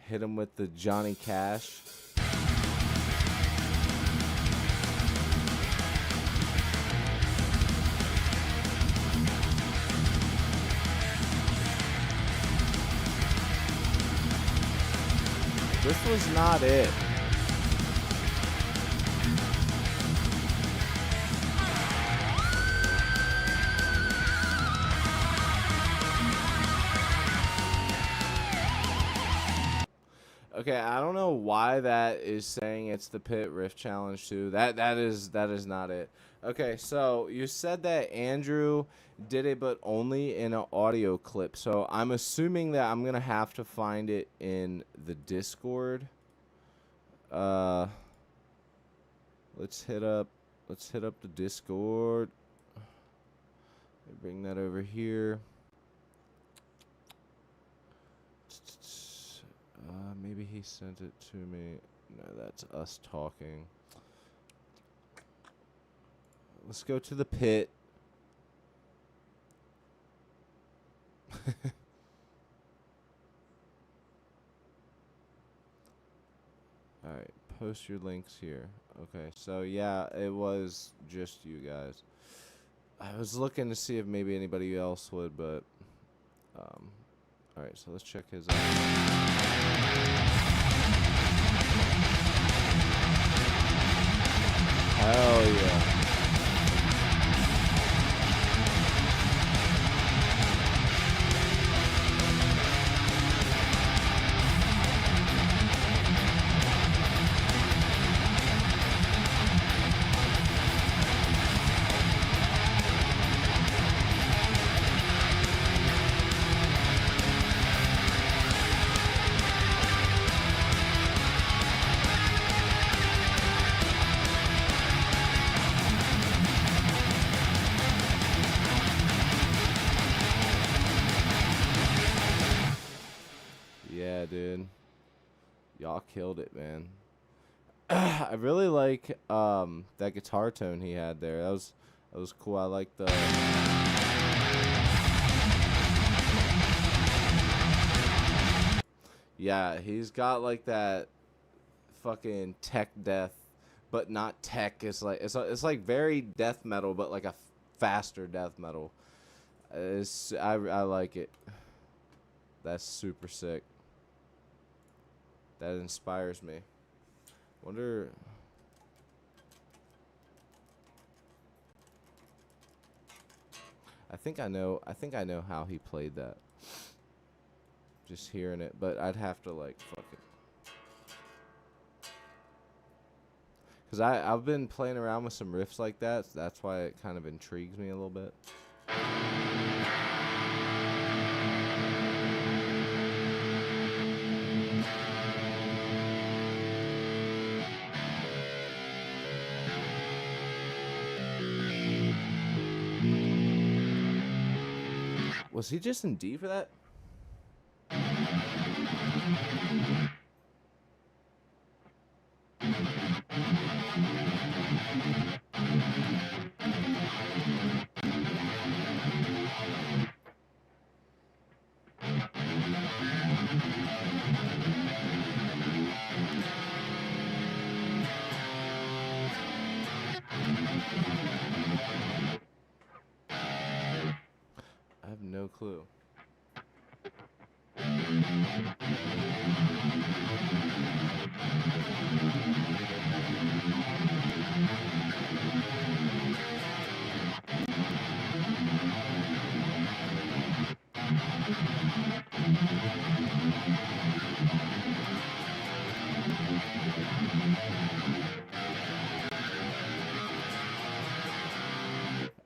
hit him with the Johnny Cash. This was not it. Okay, I don't know why that is saying it's the Pit Riff Challenge too. That is not it. Okay, so you said that Andrew did it, but only in an audio clip. So I'm assuming that I'm gonna have to find it in the Discord. Let's hit up the Discord. Bring that over here. Maybe he sent it to me. No, that's us talking. Let's go to the pit. Alright, post your links here. Okay, so yeah, it was just you guys. I was looking to see if maybe anybody else would, but alright, so let's check his out. Hell yeah. Yeah, dude. Y'all killed it, man. I really like that guitar tone he had there. That was cool. I like the Yeah, he's got like that fucking tech death, but not tech. It's like very death metal, but like a faster death metal. I like it. That's super sick. That inspires me. Wonder. I think I know. I think I know how he played that. Just hearing it, but I'd have to like fuck it. Cause I've been playing around with some riffs like that. So that's why it kind of intrigues me a little bit. Was he just in D for that? I have no clue.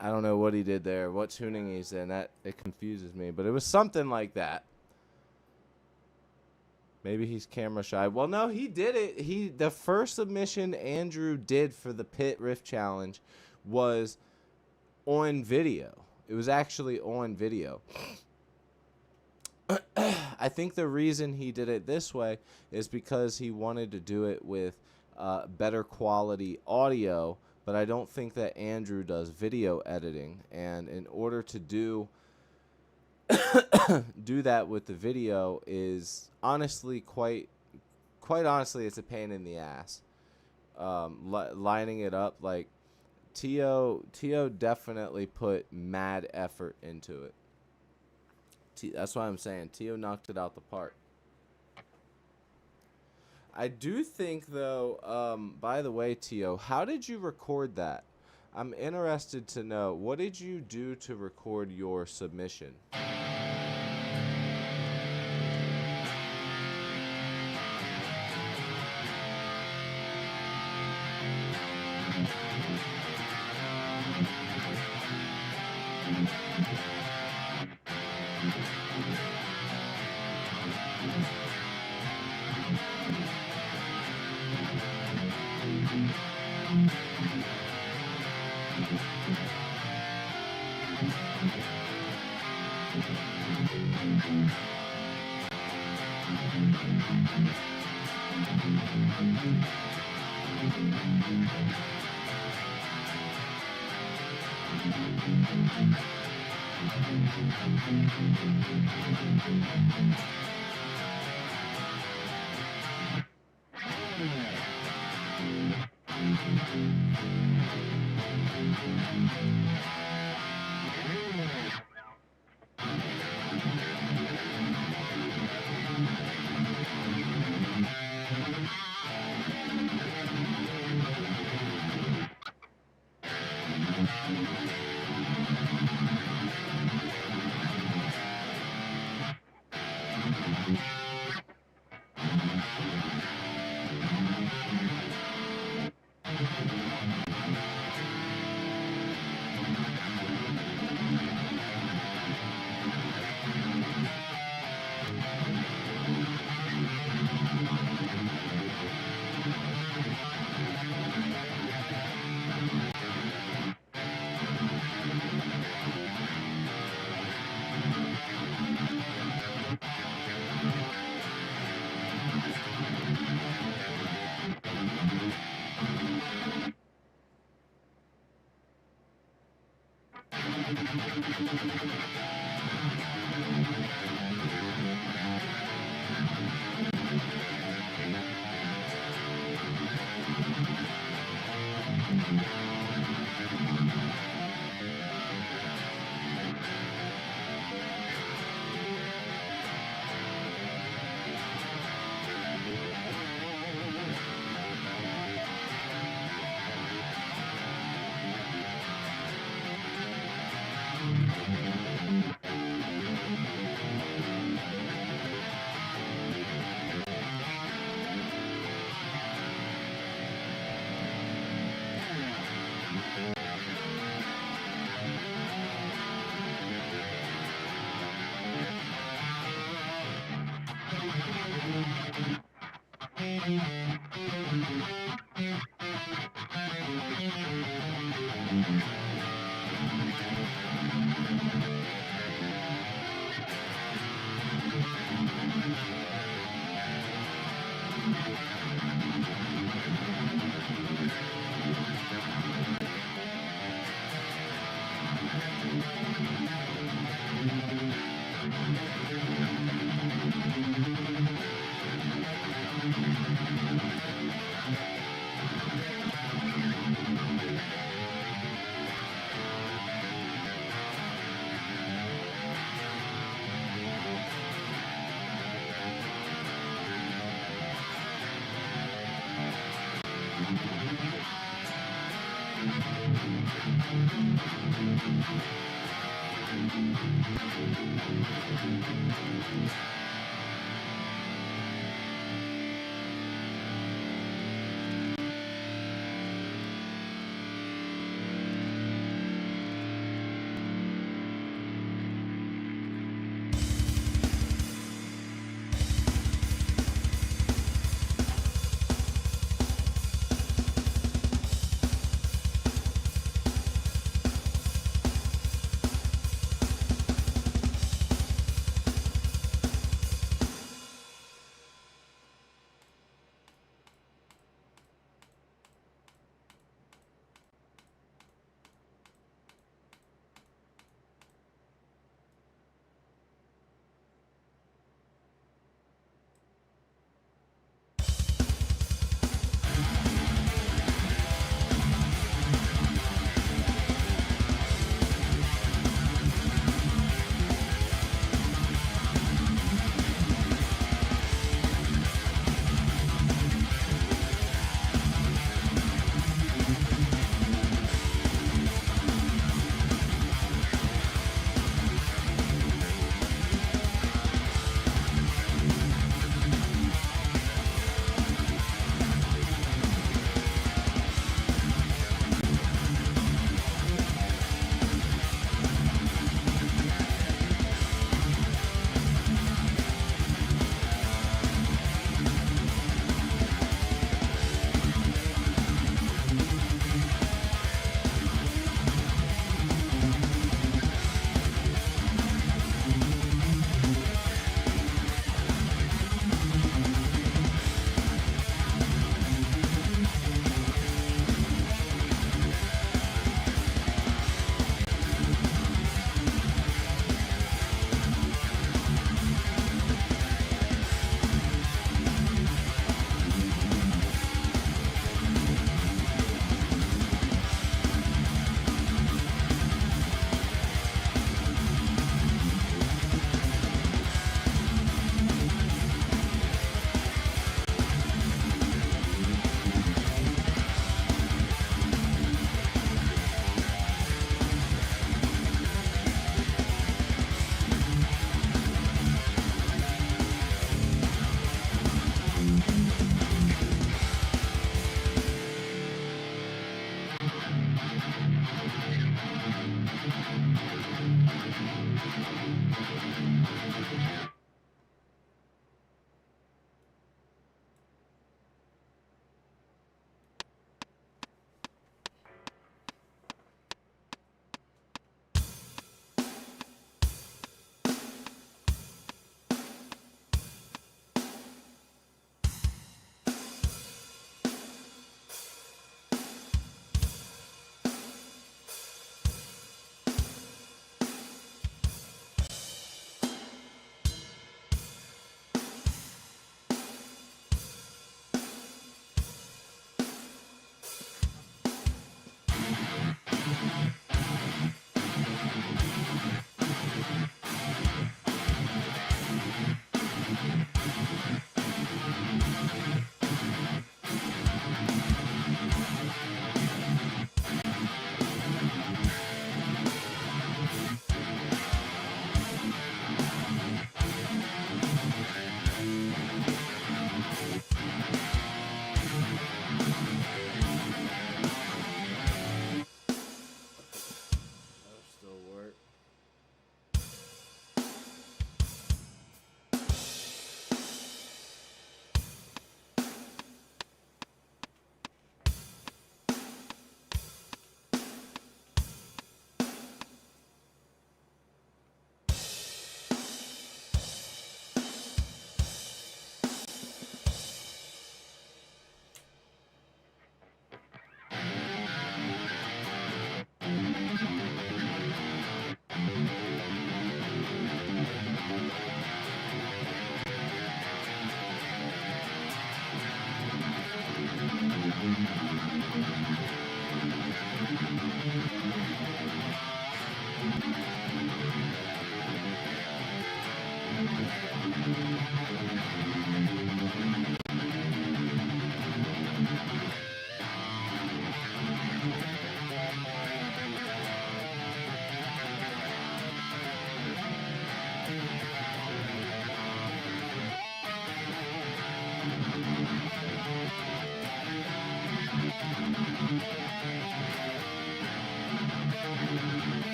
I don't know what he did there, what tuning he's in. That it confuses me, but it was something like that. Maybe he's camera shy. Well, no, he did it. The first submission Andrew did for the Pit Riff Challenge was on video. It was actually on video. I think the reason he did it this way is because he wanted to do it with better quality audio, but I don't think that Andrew does video editing, and in order to do that with the video is honestly quite honestly, it's a pain in the ass. Lining it up, like Tio definitely put mad effort into it. That's why I'm saying Tio knocked it out the park. I do think, though, by the way, Tio, how did you record that? I'm interested to know. What did you do to record your submission? That'll still work.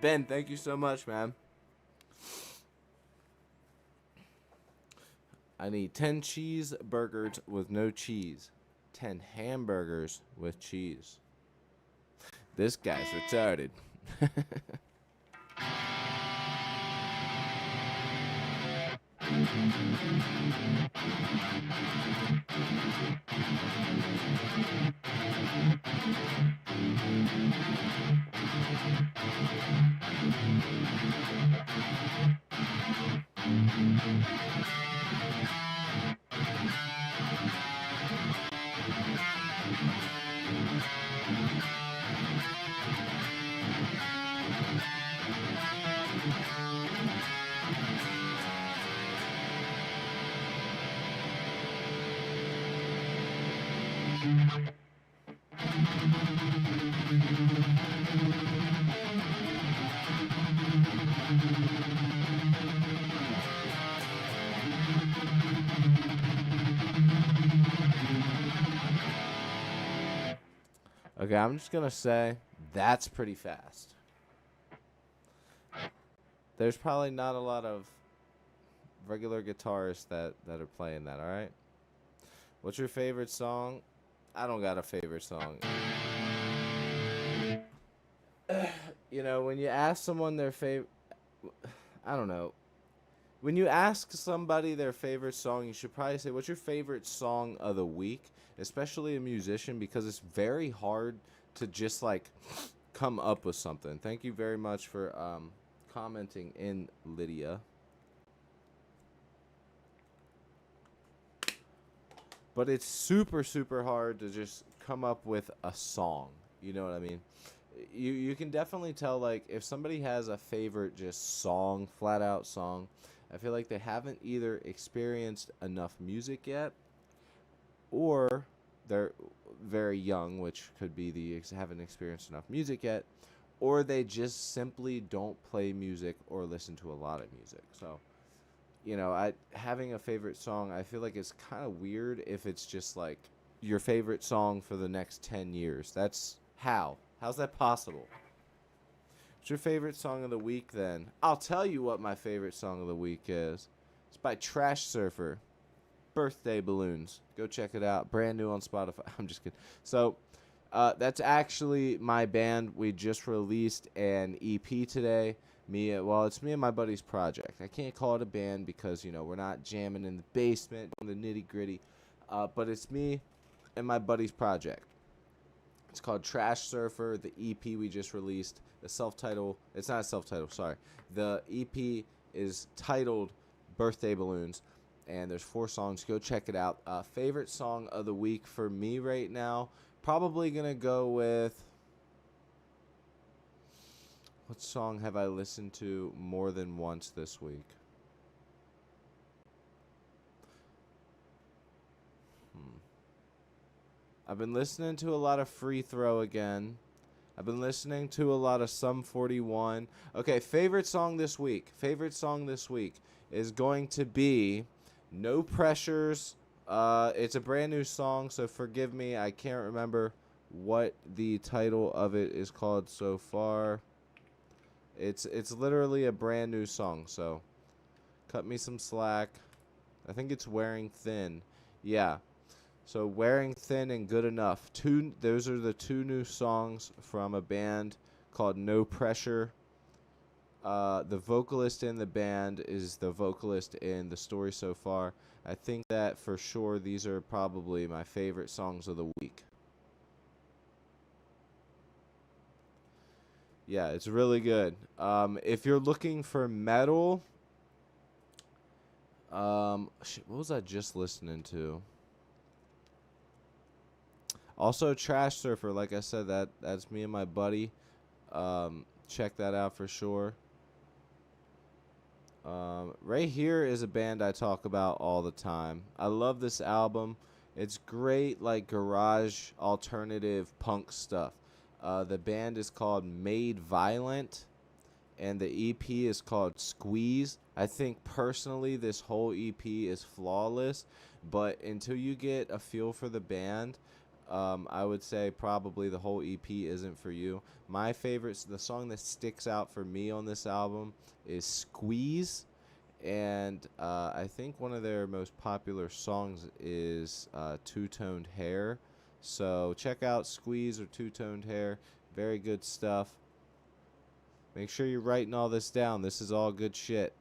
Ben, thank you so much, man. I need 10 cheeseburgers with no cheese. 10 hamburgers with cheese. This guy's retarded. Okay, I'm just gonna say that's pretty fast. There's probably not a lot of regular guitarists that are playing that, alright? What's your favorite song? I don't got a favorite song. You know, when you ask someone their favorite, I don't know. When you ask somebody their favorite song, you should probably say, "What's your favorite song of the week?" Especially a musician, because it's very hard to just like come up with something. Thank you very much for commenting in, Lydia. But it's super hard to just come up with a song. You know what I mean? You can definitely tell, like, if somebody has a favorite just song, flat out song, I feel like they haven't either experienced enough music yet, or they're very young, which could be haven't experienced enough music yet, or they just simply don't play music or listen to a lot of music. So you know, I having a favorite song, I feel like it's kind of weird if it's just like your favorite song for the next 10 years. That's how. How's that possible? What's your favorite song of the week then? I'll tell you what my favorite song of the week is. It's by Trash Surfer. Birthday Balloons. Go check it out. Brand new on Spotify. I'm just kidding. So, that's actually my band. We just released an EP today. It's me and my buddy's project. I can't call it a band because, you know, we're not jamming in the basement, the nitty gritty. But it's me and my buddy's project. It's called Trash Surfer. The EP we just released. The self-title. It's not a self-title. Sorry. The EP is titled Birthday Balloons. And there's 4 songs. Go check it out. Favorite song of the week for me right now. Probably going to go with... What song have I listened to more than once this week? I've been listening to a lot of Free Throw again. I've been listening to a lot of Sum 41. Okay, favorite song this week. Favorite song this week is going to be No Pressures. It's a brand new song, so forgive me. I can't remember what the title of it is called so far. It's literally a brand new song, so cut me some slack. I think it's Wearing Thin. Yeah. So Wearing Thin and Good Enough. Those are the 2 new songs from a band called No Pressure. The vocalist in the band is the vocalist in The Story So Far. I think that for sure these are probably my favorite songs of the week. Yeah, it's really good. If you're looking for metal, what was I just listening to? Also, Trash Surfer, like I said, that's me and my buddy. Check that out for sure. Right Here is a band I talk about all the time. I love this album. It's great, like garage alternative punk stuff. The band is called Made Violent, and the EP is called Squeeze. I think personally this whole EP is flawless, but until you get a feel for the band, I would say probably the whole EP isn't for you. My favorite, the song that sticks out for me on this album is Squeeze, and I think one of their most popular songs is Two-Toned Hair. So check out Squeeze or Two-Toned Hair. Very good stuff. Make sure you're writing all this down. This is all good shit.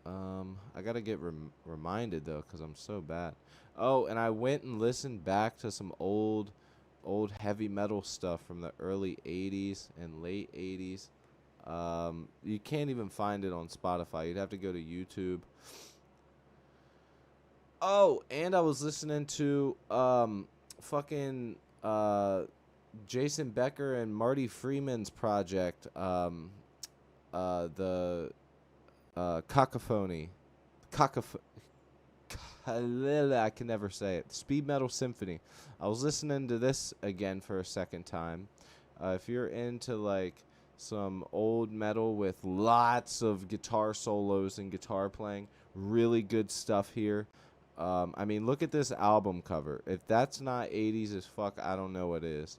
I gotta get reminded though, cause I'm so bad. Oh, and I went and listened back to some old heavy metal stuff from the early '80s and late '80s. You can't even find it on Spotify. You'd have to go to YouTube. Oh, and I was listening to fucking Jason Becker and Marty Freeman's project. The Cacophony. I can never say it. Speed Metal Symphony. I was listening to this again for a second time. If you're into like some old metal with lots of guitar solos and guitar playing, really good stuff here. I mean, look at this album cover. If that's not 80s as fuck, I don't know what is.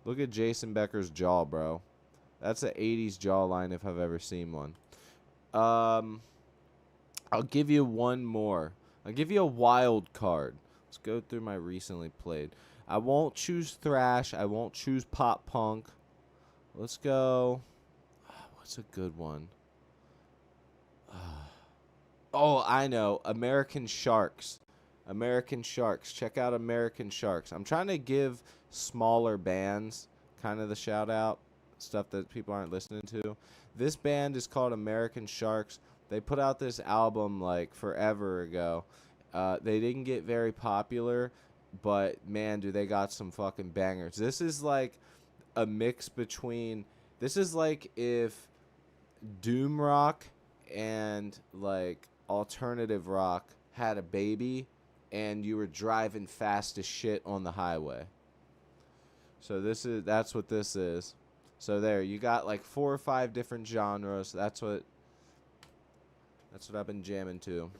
Look at Jason Becker's jaw, bro. That's an 80s jawline if I've ever seen one. I'll give you one more. I'll give you a wild card. Let's go through my recently played. I won't choose thrash. I won't choose pop punk. Let's go. What's a good one? Oh, I know. American Sharks. American Sharks. Check out American Sharks. I'm trying to give smaller bands kind of the shout out. Stuff that people aren't listening to. This band is called American Sharks. They put out this album like forever ago. They didn't get very popular, but man, do they got some fucking bangers. This is like a mix between... This is like if doom rock and like alternative rock had a baby and you were driving fast as shit on the highway. So that's what this is. So there, you got like 4 or 5 different genres. That's That's what I've been jamming to.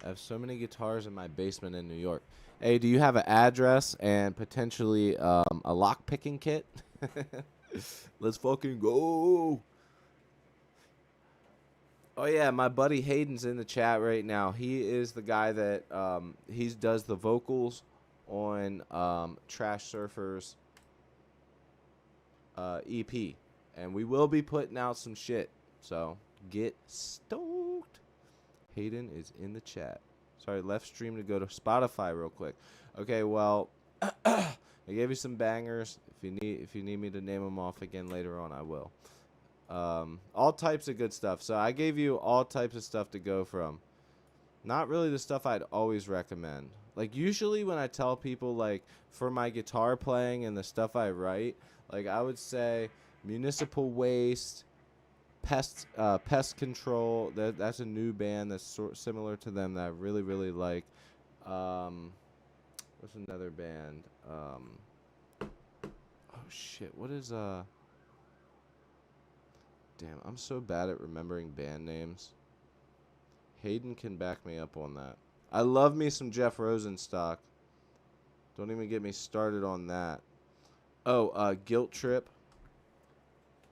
I have so many guitars in my basement in New York. Hey, do you have an address and potentially a lock picking kit? Let's fucking go. Oh yeah, my buddy Hayden's in the chat right now. He is the guy that he does the vocals on Trash Surfer's EP, and we will be putting out some shit. So get stoked. Hayden is in the chat. Sorry, left stream to go to Spotify real quick. Okay, well, I gave you some bangers. If you need me to name them off again later on, I will. All types of good stuff. So I gave you all types of stuff to go from. Not really the stuff I'd always recommend. Like usually when I tell people like for my guitar playing and the stuff I write, like I would say Municipal Waste, Pest Control. That's a new band that's similar to them that I really really like. What's another band? Oh shit, what is Damn, I'm so bad at remembering band names. Hayden can back me up on that. I love me some Jeff Rosenstock. Don't even get me started on that. Oh, Guilt Trip.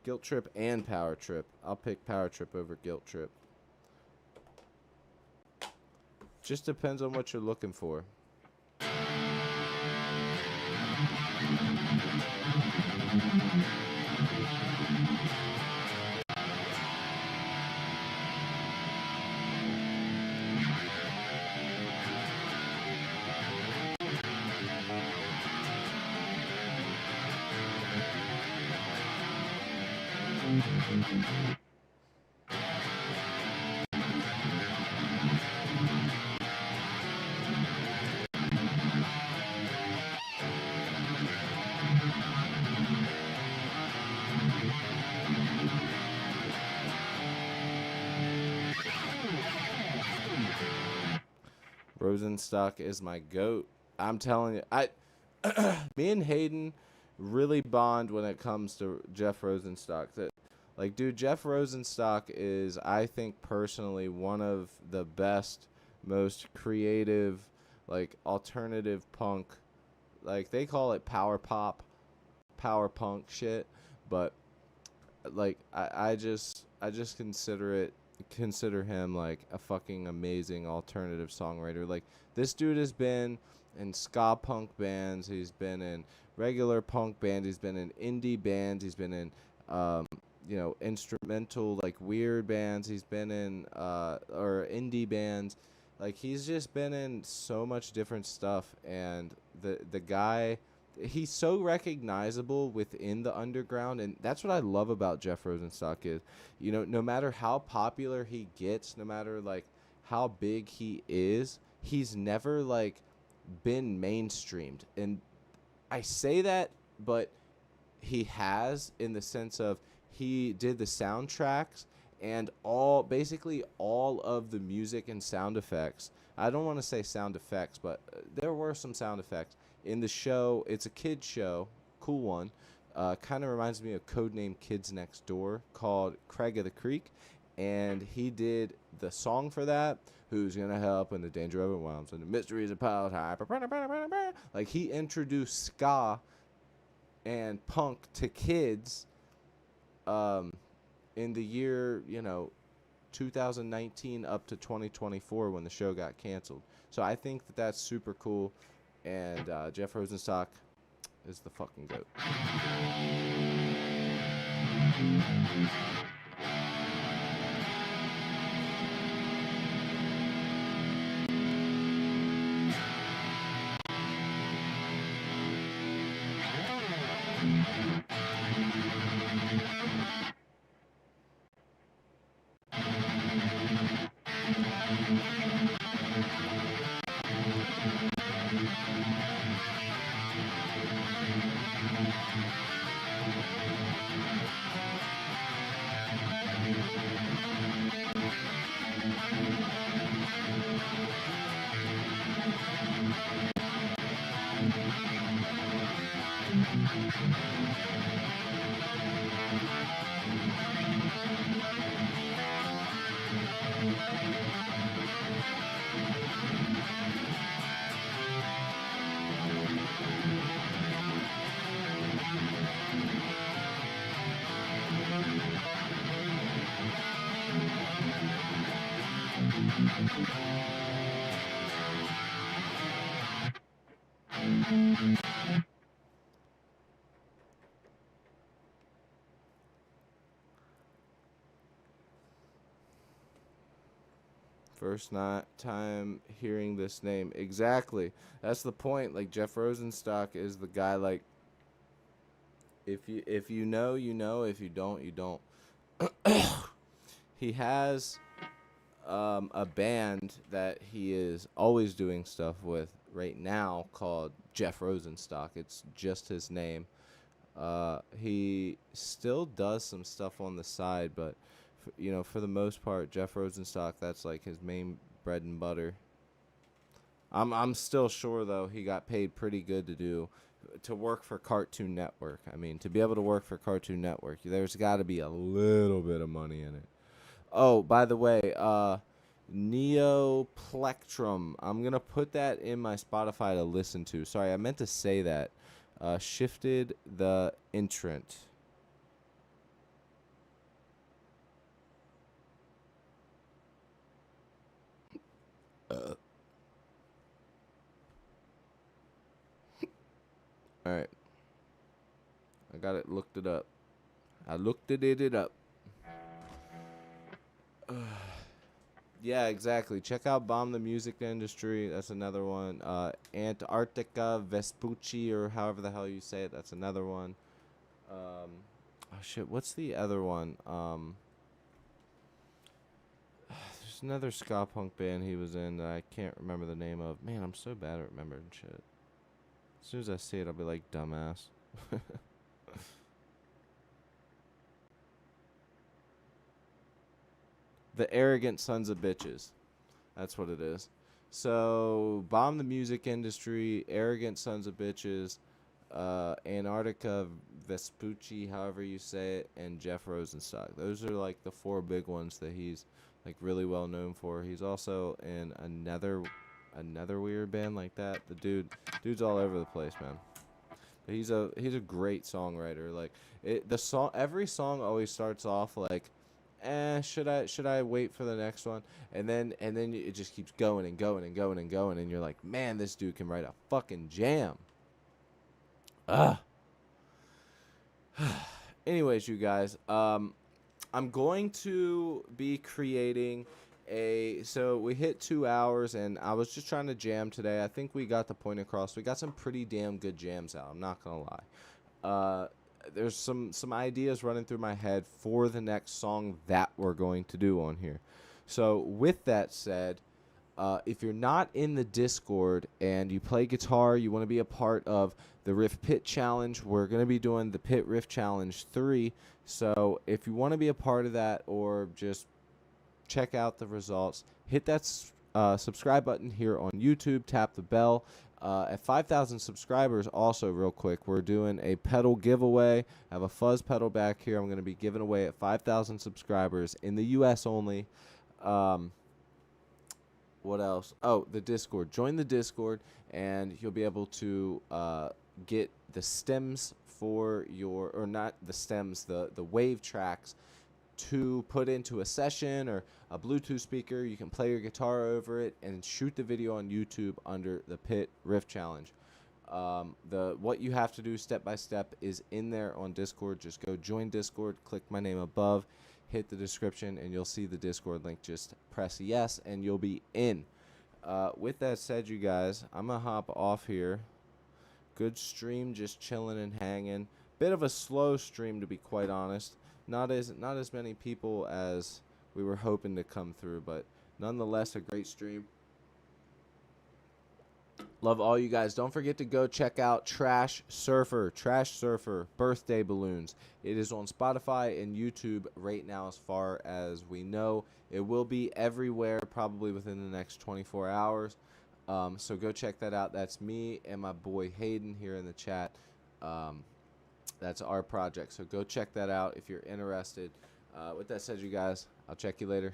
Guilt Trip and Power Trip. I'll pick Power Trip over Guilt Trip. Just depends on what you're looking for. Rosenstock is my goat. I'm telling you, me and Hayden really bond when it comes to Jeff Rosenstock. Like, dude, Jeff Rosenstock is, I think, personally one of the best, most creative, like, alternative punk. Like, they call it power pop, power punk shit, but, like, I just consider him like a fucking amazing alternative songwriter. Like, this dude has been in ska punk bands, he's been in regular punk bands, he's been in indie bands, he's been in you know, instrumental like weird bands, he's been in or indie bands. Like, he's just been in so much different stuff, and the guy, he's so recognizable within the underground, and that's what I love about Jeff Rosenstock is, you know, no matter how popular he gets, no matter like how big he is, he's never like been mainstreamed. And I say that, but he has, in the sense of he did the soundtracks and basically all of the music and sound effects. I don't want to say sound effects, but there were some sound effects in the show. It's a kid's show, cool one. Kind of reminds me of Codename Kids Next Door, called Craig of the Creek, and he did the song for that. Who's gonna help when the danger overwhelms and the mysteries are piled high? Like, he introduced ska and punk to kids in the year, you know, 2019 up to 2024 when the show got canceled. So I think that that's super cool, and Jeff Rosenstock is the fucking goat. First not time hearing this name. Exactly. That's the point. Like Jeff Rosenstock is the guy. Like if you know, you know. If you don't, you don't. He has a band that he is always doing stuff with right now called Jeff Rosenstock. It's just his name. He still does some stuff on the side, but for the most part, Jeff Rosenstock, that's like his main bread and butter. I'm still sure though he got paid pretty good to work for Cartoon Network. I mean, to be able to work for Cartoon Network, there's got to be a little bit of money in it. Oh, by the way, Neoplectrum. I'm gonna put that in my Spotify to listen to. Sorry, I meant to say that. Shifted the entrant. All right, I got it. Looked it up. I looked it up. Yeah, exactly. Check out Bomb the Music Industry. That's another one. Antarctica Vespucci, or however the hell you say it. That's another one. Oh shit, what's the other one? There's another ska punk band he was in that I can't remember the name of. Man, I'm so bad at remembering shit. As soon as I see it, I'll be like, dumbass. The Arrogant Sons of Bitches. That's what it is. So, Bomb the Music Industry, Arrogant Sons of Bitches, Antarctica Vespucci, however you say it, and Jeff Rosenstock. Those are like the four big ones that he's like really well known for. He's also in another weird band like that. Dude's all over the place, man. But he's a great songwriter. Like every song always starts off like, should I wait for the next one? And then it just keeps going and going and going and going, and you're like, man, this dude can write a fucking jam. Ugh. Anyways, you guys, I'm going to be creating so we hit 2 hours, and I was just trying to jam today. I think we got the point across. We got some pretty damn good jams out. I'm not gonna lie. There's some ideas running through my head for the next song that we're going to do on here. So with that said, if you're not in the Discord and you play guitar, you want to be a part of the Riff Pit Challenge, we're going to be doing the Pit Riff Challenge 3. So if you want to be a part of that or just check out the results, hit that subscribe button here on YouTube, tap the bell. At 5,000 subscribers, also real quick, we're doing a pedal giveaway. I have a fuzz pedal back here. I'm going to be giving away at 5,000 subscribers in the U.S. only. What else? Oh, the Discord. Join the Discord, and you'll be able to get the stems for or not the stems, the wave tracks to put into a session or a Bluetooth speaker. You can play your guitar over it and shoot the video on YouTube under the Pit Riff Challenge. What you have to do step by step is in there on Discord. Just go join Discord, click my name above, hit the description, and you'll see the Discord link. Just press yes, and you'll be in. With that said, you guys, I'm gonna hop off here. Good stream, just chilling and hanging. Bit of a slow stream, to be quite honest. Not as many people as we were hoping to come through, but nonetheless a great stream. Love all you guys. Don't forget to go check out Trash Surfer Birthday Balloons. It is on Spotify and YouTube right now as far as we know. It will be everywhere probably within the next 24 hours. So go check that out. That's me and my boy Hayden here in the chat. That's our project. So go check that out if you're interested. With that said, you guys, I'll check you later.